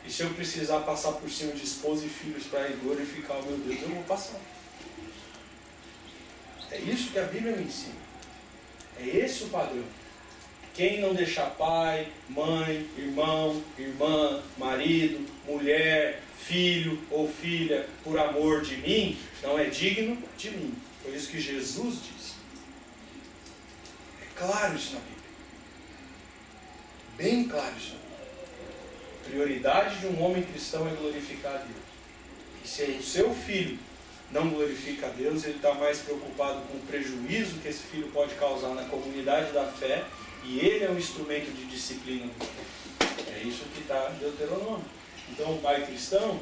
E se eu precisar passar por cima de esposa e filhos para glorificar o meu Deus, eu vou passar. É isso que a Bíblia me ensina. É esse o padrão. Quem não deixar pai, mãe, irmão, irmã, marido, mulher, filho ou filha por amor de mim, não é digno de mim. Foi isso que Jesus disse. É claro isso na Bíblia. Bem claro isso na Bíblia. A prioridade de um homem cristão é glorificar a Deus. E se o seu filho não glorifica a Deus, ele está mais preocupado com o prejuízo que esse filho pode causar na comunidade da fé, e ele é um instrumento de disciplina do filho. É isso que está em Deuteronômio. Então o pai cristão,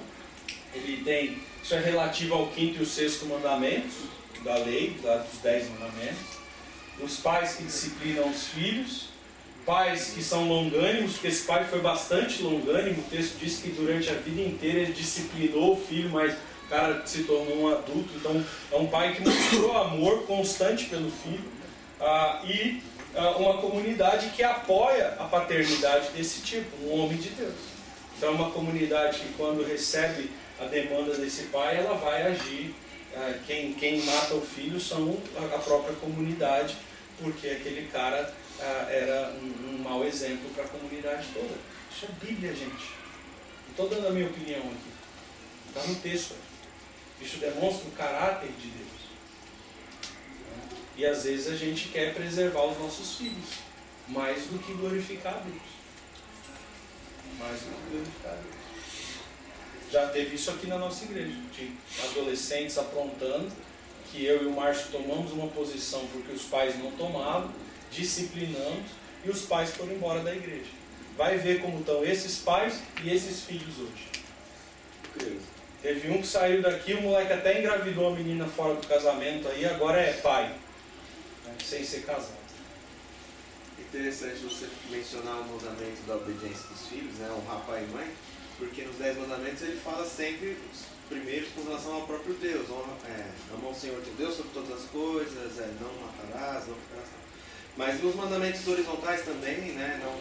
ele tem, isso é relativo ao 5º e o 6º mandamentos da lei, dos 10 mandamentos. Os pais que disciplinam os filhos, pais que são longânimos, porque esse pai foi bastante longânimo. O texto diz que durante a vida inteira ele disciplinou o filho, mas o cara se tornou um adulto. Então é um pai que mostrou amor constante pelo filho. E uma comunidade que apoia a paternidade desse tipo, um homem de Deus. Então é uma comunidade que quando recebe a demanda desse pai, ela vai agir. Quem mata o filho são a própria comunidade, porque aquele cara era um mau exemplo para a comunidade toda. Isso é Bíblia, gente. Não estou dando a minha opinião aqui. Está no texto. Isso demonstra o caráter de Deus. E às vezes a gente quer preservar os nossos filhos mais do que glorificar a Deus. Mais do que glorificar a Deus. Já teve isso aqui na nossa igreja. De adolescentes aprontando, que eu e o Márcio tomamos uma posição porque os pais não tomavam, disciplinamos, e os pais foram embora da igreja. Vai ver como estão esses pais e esses filhos hoje. Teve um que saiu daqui, o moleque até engravidou a menina fora do casamento, aí agora é pai, né, sem ser casado. Interessante você mencionar o mandamento da obediência dos filhos, né, honrar pai e mãe, porque nos 10 mandamentos ele fala sempre os primeiros com relação ao próprio Deus. Ama o Senhor teu Deus sobre todas as coisas, não matarás, não ficarás. Mas nos mandamentos horizontais também, né, não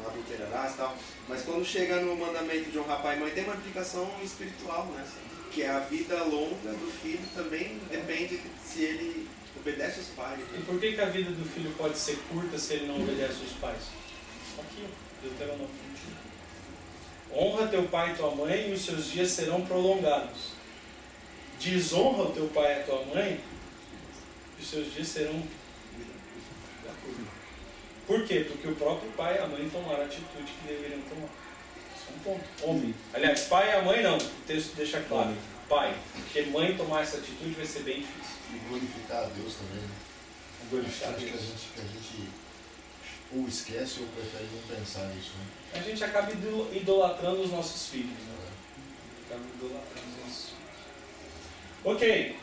adulterarás e tal. Mas quando chega no mandamento de honrar pai e mãe, tem uma implicação espiritual, né? Que é a vida longa do filho também depende se ele obedece aos pais. E por que a vida do filho pode ser curta se ele não obedece aos pais? Aqui, Deuteronômio 21. Honra teu pai e tua mãe e os seus dias serão prolongados. Desonra o teu pai e a tua mãe e os seus dias serão... Por quê? Porque o próprio pai e a mãe tomaram a atitude que deveriam tomar. Isso é um ponto. Homem. Aliás, pai e a mãe não. O texto deixa claro. Pai. Porque mãe tomar essa atitude vai ser bem difícil. E glorificar a Deus também. Glorificar a Deus. Que a gente ou esquece ou prefere não pensar nisso. Né? A gente acaba idolatrando os nossos filhos. Né? Acaba idolatrando os nossos filhos. Ok.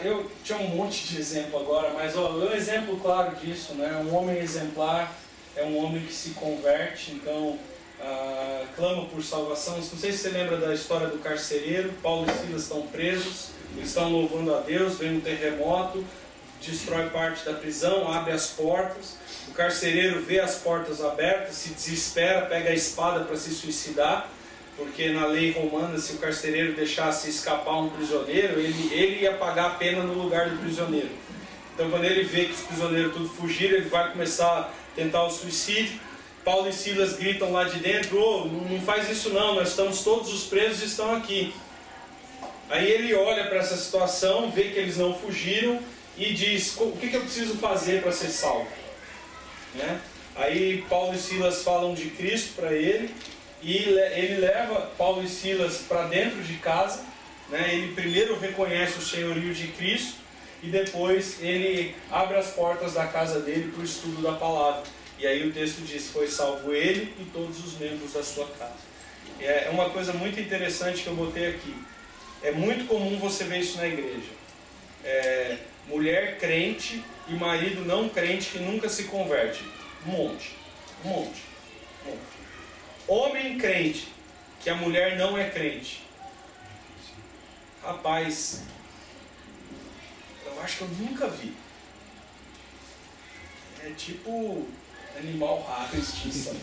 Eu tinha um monte de exemplo agora, mas um exemplo claro disso, né? Um homem exemplar é um homem que se converte, então clama por salvação. Não sei se você lembra da história do carcereiro. Paulo e Silas estão presos, eles estão louvando a Deus, vem um terremoto, destrói parte da prisão, abre as portas. O carcereiro vê as portas abertas, se desespera, pega a espada para se suicidar, porque na lei romana, se o carcereiro deixasse escapar um prisioneiro, ele ia pagar a pena no lugar do prisioneiro. Então quando ele vê que os prisioneiros tudo fugiram, ele vai começar a tentar o suicídio. Paulo e Silas gritam lá de dentro: "Oh, não faz isso não, nós estamos todos os presos estão aqui." Aí ele olha para essa situação, vê que eles não fugiram e diz: "O que eu preciso fazer para ser salvo?" Né? Aí Paulo e Silas falam de Cristo para ele, e ele leva Paulo e Silas para dentro de casa, né? Ele primeiro reconhece o senhorio de Cristo e depois ele abre as portas da casa dele para o estudo da palavra. E aí o texto diz: "Foi salvo ele e todos os membros da sua casa." É uma coisa muito interessante que eu botei aqui. É muito comum você ver isso na igreja. Mulher crente e marido não crente que nunca se converte. Um monte. Homem crente que a mulher não é crente. Rapaz, eu acho que eu nunca vi. É tipo animal raro, extinção.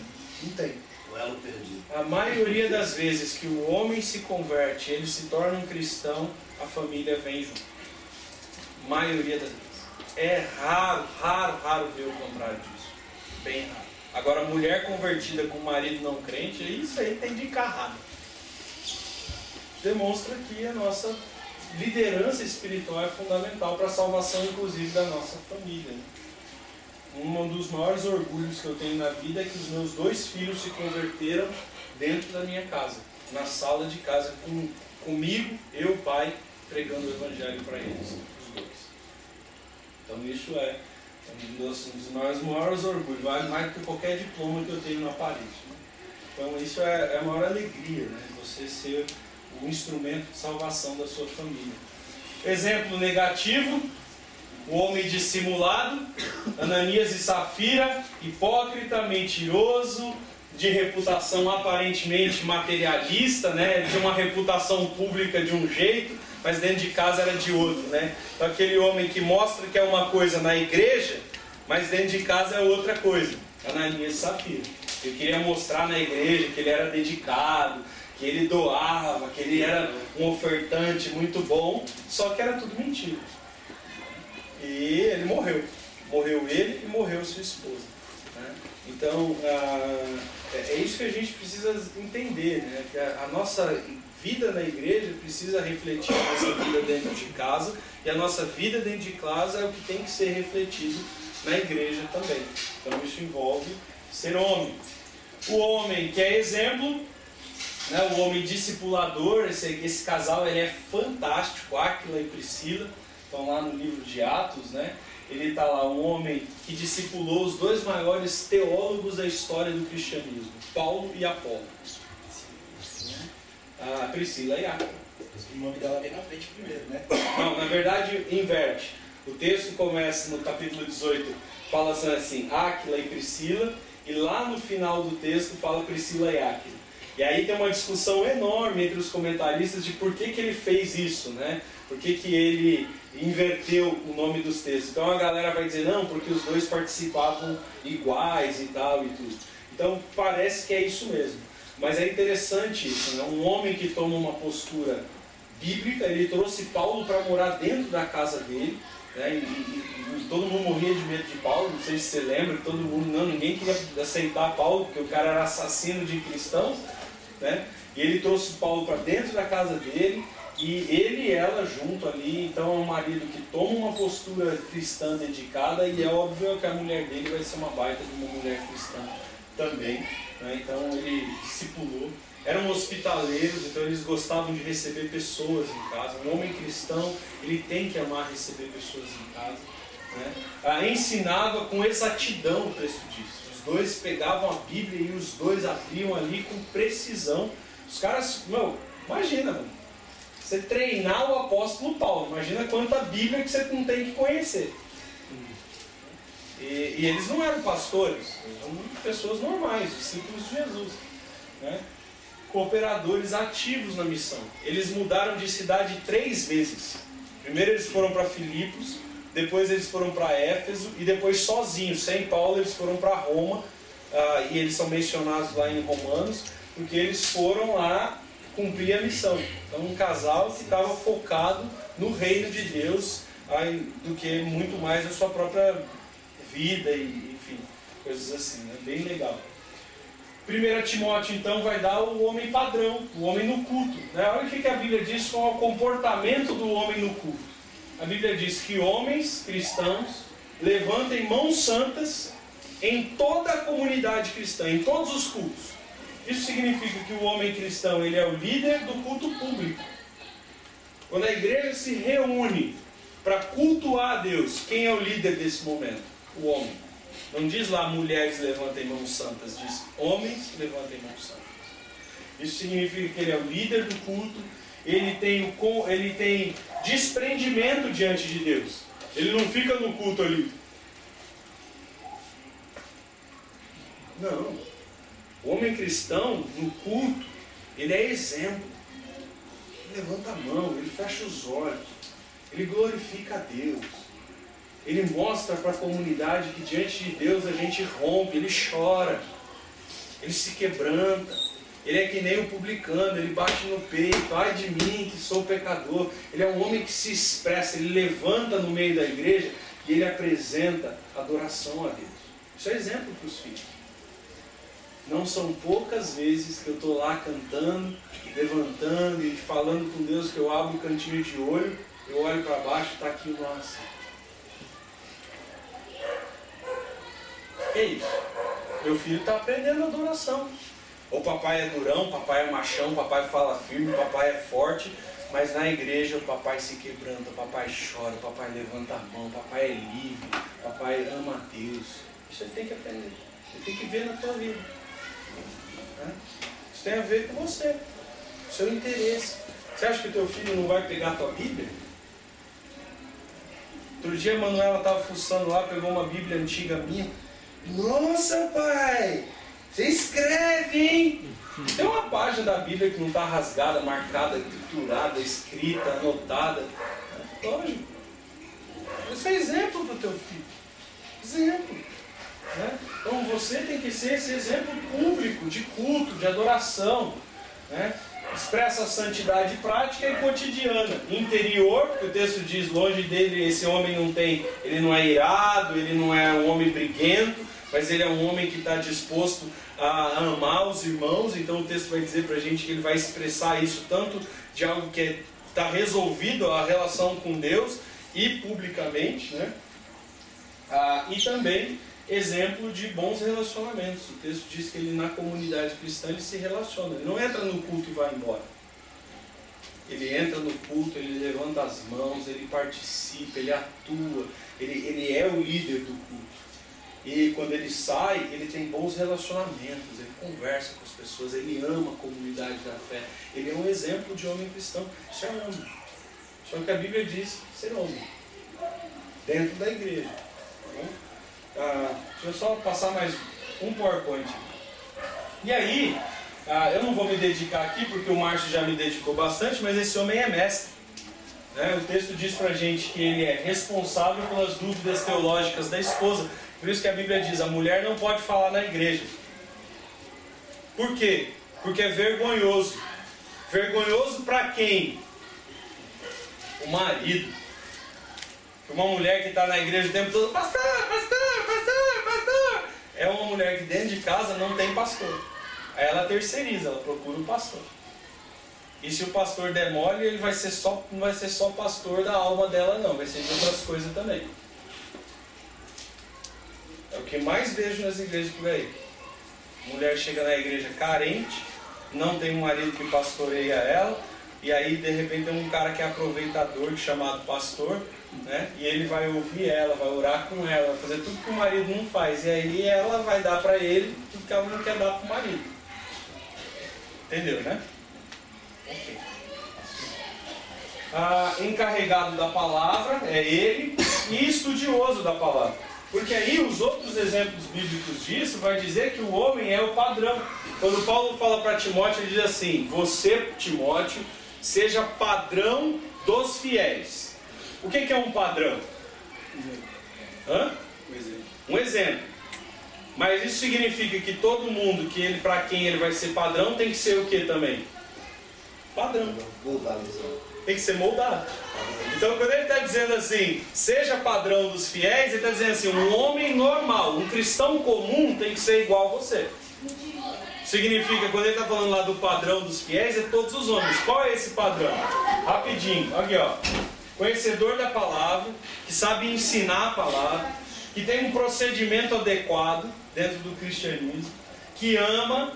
Não tem. O elo perdido. A maioria das vezes que o homem se converte, ele se torna um cristão, a família vem junto. Maioria das vezes. É raro ver o contrário disso. Bem raro. Agora, mulher convertida com marido não crente, isso aí tem de encarrado. Demonstra que a nossa liderança espiritual é fundamental para a salvação, inclusive, da nossa família. Um dos maiores orgulhos que eu tenho na vida é que os meus 2 filhos se converteram dentro da minha casa, na sala de casa, comigo, eu, pai, pregando o evangelho para eles, os 2. Então isso é um dos maiores orgulhos, vale mais do que qualquer diploma que eu tenho na parede. Né? Então isso é a maior alegria, né? Você ser o instrumento de salvação da sua família. Exemplo negativo: o homem dissimulado, Ananias e Safira, hipócrita, mentiroso, de reputação aparentemente materialista, né? De uma reputação pública de um jeito, mas dentro de casa era de outro, né? Então aquele homem que mostra que é uma coisa na igreja, mas dentro de casa é outra coisa. Ananias e Safira. Ele queria mostrar na igreja que ele era dedicado, que ele doava, que ele era um ofertante muito bom, só que era tudo mentira. E ele morreu. Morreu ele e morreu sua esposa. Né? Então, é isso que a gente precisa entender, né? Que a nossa vida na igreja precisa refletir a nossa vida dentro de casa, e a nossa vida dentro de casa é o que tem que ser refletido na igreja também. Então isso envolve ser homem. O homem que é exemplo, né? O homem discipulador, esse casal ele é fantástico, Áquila e Priscila, estão lá no livro de Atos, né? Ele está lá, um homem que discipulou os 2 maiores teólogos da história do cristianismo, Paulo e Apolo. A Priscila e Áquila. O nome dela vem na frente primeiro, né? Não, na verdade inverte. O texto começa no capítulo 18, fala assim, Áquila e Priscila, e lá no final do texto fala Priscila e Áquila. E aí tem uma discussão enorme entre os comentaristas de por que ele fez isso, né? Por que ele inverteu o nome dos textos. Então a galera vai dizer, não, porque os 2 participavam iguais e tal e tudo. Então parece que é isso mesmo. Mas é interessante isso, né? Um homem que toma uma postura bíblica, ele trouxe Paulo para morar dentro da casa dele, né? E todo mundo morria de medo de Paulo, não sei se você lembra, que todo mundo, ninguém queria aceitar Paulo, porque o cara era assassino de cristãos, né? E ele trouxe Paulo para dentro da casa dele, e ele e ela junto ali. Então é um marido que toma uma postura cristã dedicada, e é óbvio que a mulher dele vai ser uma baita de uma mulher cristã também, né? Então ele discipulou, eram hospitaleiros, então eles gostavam de receber pessoas em casa. Um homem cristão, ele tem que amar receber pessoas em casa, né? Ensinava com exatidão, o texto diz. Os 2 pegavam a Bíblia e os 2 abriam ali com precisão. Os caras, imagina, mano, você treinar o apóstolo Paulo, imagina quanta Bíblia que você não tem que conhecer. E eles não eram pastores, eles eram pessoas normais, discípulos de Jesus. né? Cooperadores ativos na missão. Eles mudaram de cidade 3 vezes. Primeiro eles foram para Filipos, depois eles foram para Éfeso e depois sozinhos, sem Paulo, eles foram para Roma. E eles são mencionados lá em Romanos, porque eles foram lá cumprir a missão. Então um casal que estava focado no reino de Deus, do que muito mais a sua própria vida e enfim, coisas assim, né? Bem legal. 1 Timóteo então vai dar o homem padrão, o homem no culto, né? Olha o que a Bíblia diz com o comportamento do homem no culto. A Bíblia diz que homens cristãos levantem mãos santas em toda a comunidade cristã, em todos os cultos. Isso significa que o homem cristão ele é o líder do culto público. Quando a igreja se reúne para cultuar a Deus, quem é o líder desse momento? O homem. Não diz lá mulheres levantem mãos santas, diz homens levantem mãos santas. Isso significa que ele é o líder do culto, ele tem desprendimento diante de Deus. Ele não fica no culto ali. Não. O homem cristão, no culto, ele é exemplo. Ele levanta a mão, ele fecha os olhos, ele glorifica a Deus. Ele mostra para a comunidade que diante de Deus a gente rompe, ele chora, ele se quebranta. Ele é que nem o publicano, ele bate no peito, ai de mim que sou pecador. Ele é um homem que se expressa, ele levanta no meio da igreja e ele apresenta adoração a Deus. Isso é exemplo para os filhos. Não são poucas vezes que eu estou lá cantando, levantando e falando com Deus que eu abro o cantinho de olho, eu olho para baixo e está aqui o nosso. É isso. Meu filho está aprendendo adoração. O papai é durão, o papai é machão, o papai fala firme, o papai é forte, mas na igreja o papai se quebranta, o papai chora, o papai levanta a mão, o papai é livre, o papai ama a Deus. Isso ele tem que aprender. Ele tem que ver na tua vida. Isso tem a ver com você, o seu interesse. Você acha que o teu filho não vai pegar a tua Bíblia? Outro dia a Manuela estava fuçando lá, pegou uma Bíblia antiga minha. Nossa, pai! Você escreve, hein? Tem uma página da Bíblia que não está rasgada, marcada, triturada, escrita, anotada. Lógico. Isso é exemplo para o teu filho. Exemplo. Né? Então você tem que ser esse exemplo público, de culto, de adoração. Né? Expressa a santidade prática e cotidiana. Interior, porque o texto diz, longe dele esse homem não tem, ele não é irado, ele não é um homem briguento, mas ele é um homem que está disposto a amar os irmãos. Então o texto vai dizer para a gente que ele vai expressar isso tanto de algo que está resolvido, a relação com Deus, e publicamente, né? E também exemplo de bons relacionamentos. O texto diz que ele na comunidade cristã ele se relaciona, ele não entra no culto e vai embora. Ele entra no culto, ele levanta as mãos, ele participa, ele atua, ele é o líder do culto. E quando ele sai, ele tem bons relacionamentos, ele conversa com as pessoas, ele ama a comunidade da fé. Ele é um exemplo de homem cristão. Isso é homem. Só que a Bíblia diz ser homem. Dentro da igreja. Deixa eu só passar mais um PowerPoint. E aí, eu não vou me dedicar aqui, porque o Márcio já me dedicou bastante, mas esse homem é mestre. O texto diz pra gente que ele é responsável pelas dúvidas teológicas da esposa. Por isso que a Bíblia diz, a mulher não pode falar na igreja. Por quê? Porque é vergonhoso. Vergonhoso para quem? O marido. Uma mulher que está na igreja o tempo todo, pastor, pastor, pastor, pastor. É uma mulher que dentro de casa não tem pastor. Aí ela terceiriza, ela procura um pastor. E se o pastor der mole, ele vai ser não vai ser só pastor da alma dela não, vai ser de outras coisas também. É o que mais vejo nas igrejas por aí. A mulher chega na igreja carente, não tem um marido que pastoreia ela, e aí de repente tem um cara que é aproveitador, chamado pastor, né? E ele vai ouvir ela, vai orar com ela, vai fazer tudo que o marido não faz, e aí ela vai dar para ele tudo que ela não quer dar para o marido. Entendeu, né? Ok. Encarregado da palavra é ele, e estudioso da palavra. Porque aí os outros exemplos bíblicos disso vai dizer que o homem é o padrão. Quando Paulo fala para Timóteo, ele diz assim: você, Timóteo, seja padrão dos fiéis. O que é um padrão? Hã? Um exemplo. Mas isso significa que todo mundo para quem ele vai ser padrão tem que ser o que também? Padrão. Tem que ser moldado. Então quando ele está dizendo assim, seja padrão dos fiéis, ele está dizendo assim, um homem normal, um cristão comum tem que ser igual a você. Significa, quando ele está falando lá do padrão dos fiéis, é todos os homens. Qual é esse padrão? Rapidinho, aqui ó. Conhecedor da palavra, que sabe ensinar a palavra, que tem um procedimento adequado dentro do cristianismo, que ama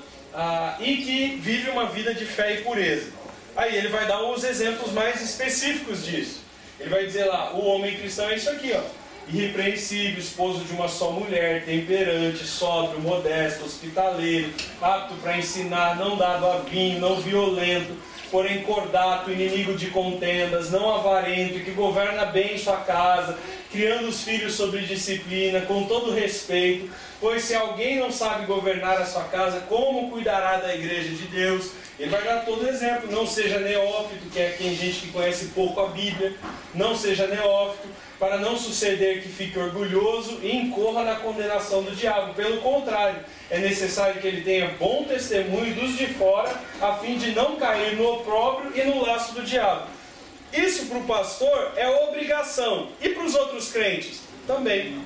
e que vive uma vida de fé e pureza. Aí ele vai dar os exemplos mais específicos disso. Ele vai dizer lá, o homem cristão é isso aqui, ó. Irrepreensível, esposo de uma só mulher, temperante, sóbrio, modesto, hospitaleiro, apto para ensinar, não dado a vinho, não violento, porém cordato, inimigo de contendas, não avarento, que governa bem sua casa, criando os filhos sob disciplina, com todo respeito, pois se alguém não sabe governar a sua casa, como cuidará da igreja de Deus? Ele vai dar todo exemplo. Não seja neófito, que é gente que conhece pouco a Bíblia, não seja neófito, para não suceder que fique orgulhoso e incorra na condenação do diabo. Pelo contrário, é necessário que ele tenha bom testemunho dos de fora, a fim de não cair no opróbrio e no laço do diabo. Isso para o pastor é obrigação. E para os outros crentes? Também.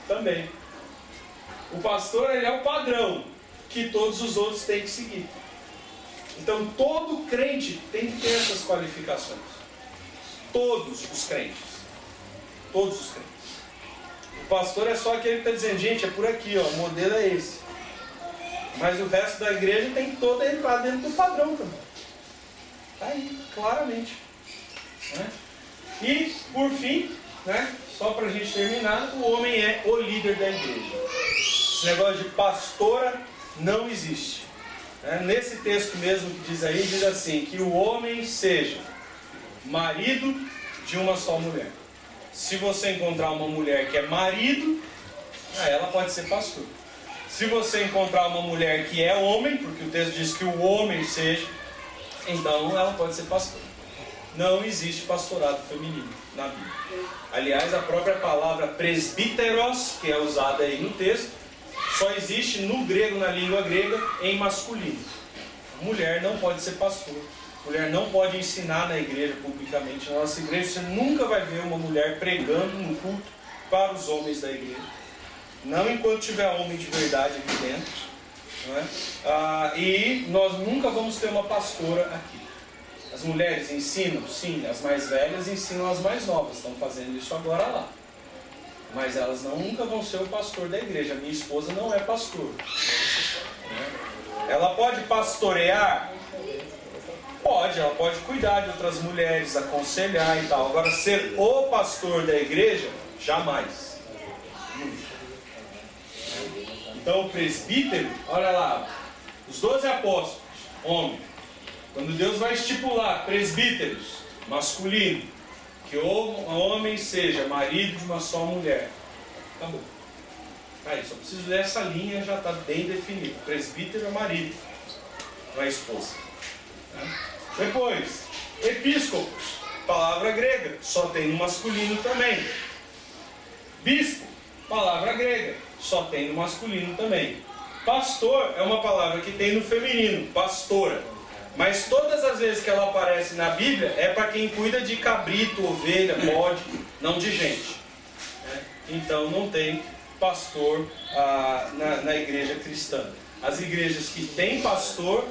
Também. O pastor, ele é o padrão que todos os outros têm que seguir. Então todo crente tem que ter essas qualificações. Todos os crentes. Todos os crentes. O pastor é só aquele que está dizendo, gente, é por aqui, ó, o modelo é esse. Mas o resto da igreja tem que todo entrar dentro do padrão também. Está aí, claramente. Né? E, por fim, né, só para a gente terminar, o homem é o líder da igreja. Esse negócio de pastora não existe. Nesse texto mesmo que diz aí, diz assim, que o homem seja marido de uma só mulher. Se você encontrar uma mulher que é marido, ela pode ser pastor. Se você encontrar uma mulher que é homem, porque o texto diz que o homem seja, então ela pode ser pastor. Não existe pastorado feminino na Bíblia. Aliás, a própria palavra presbíteros, que é usada aí no texto, só existe no grego, na língua grega, em masculino. Mulher não pode ser pastor. Mulher não pode ensinar na igreja publicamente. Na nossa igreja você nunca vai ver uma mulher pregando no culto para os homens da igreja. Não enquanto tiver homem de verdade aqui dentro. Não é? E nós nunca vamos ter uma pastora aqui. As mulheres ensinam? Sim, as mais velhas ensinam as mais novas. Estão fazendo isso agora lá. Mas elas nunca vão ser o pastor da igreja. Minha esposa não é pastor. Ela pode pastorear? Pode, ela pode cuidar de outras mulheres, aconselhar e tal. Agora, ser o pastor da igreja, jamais. Então, o presbítero, olha lá, os 12 apóstolos, homem. Quando Deus vai estipular presbíteros, masculino, que o homem seja marido de uma só mulher. Acabou. Aí, só preciso ler essa linha, já está bem definido. Presbítero é marido, não é esposa. Depois, episcopos, palavra grega, só tem no masculino também. Bispo, palavra grega, só tem no masculino também. Pastor é uma palavra que tem no feminino, pastora. Mas todas as vezes que ela aparece na Bíblia é para quem cuida de cabrito, ovelha, bode, não de gente. Então não tem pastor na igreja cristã. As igrejas que têm pastor,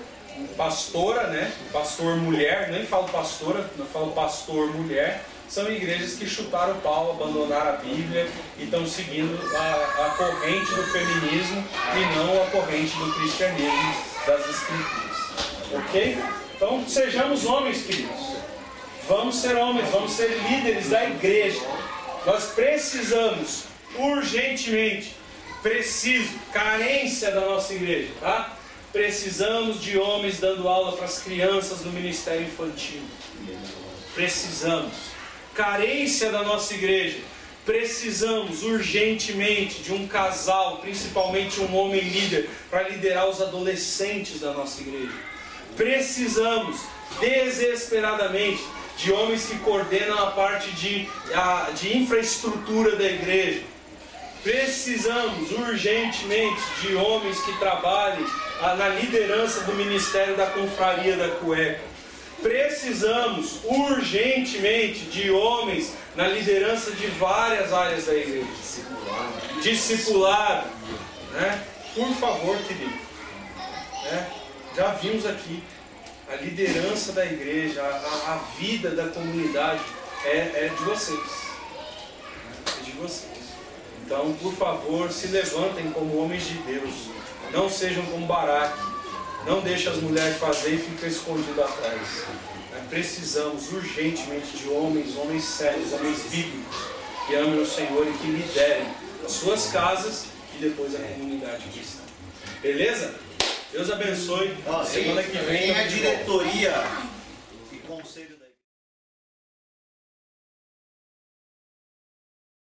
pastora, né? Pastor mulher, nem falo pastora, não falo pastor mulher, são igrejas que chutaram o pau, abandonaram a Bíblia e estão seguindo a corrente do feminismo e não a corrente do cristianismo das Escrituras. Ok? Então sejamos homens, queridos. Vamos ser homens, vamos ser líderes da igreja. Nós precisamos, urgentemente, carência da nossa igreja, tá? Precisamos de homens dando aula para as crianças no ministério infantil. Precisamos. Carência da nossa igreja, Precisamos urgentemente de um casal, principalmente um homem líder, para liderar os adolescentes da nossa igreja. Precisamos desesperadamente de homens que coordenam a parte de infraestrutura da igreja. Precisamos urgentemente de homens que trabalhem na liderança do ministério da confraria da cueca. Precisamos urgentemente de homens na liderança de várias áreas da igreja. Discipulado, né? Por favor, querido. Já vimos aqui a liderança da igreja, a vida da comunidade é de vocês. É de vocês. Então, por favor, se levantem como homens de Deus. Não sejam como Baraque. Não deixem as mulheres fazer e fiquem escondidos atrás. Precisamos urgentemente de homens sérios, homens bíblicos, que amem o Senhor e que liderem as suas casas e depois a comunidade cristã. Beleza? Deus abençoe. Semana que vem a diretoria e conselho.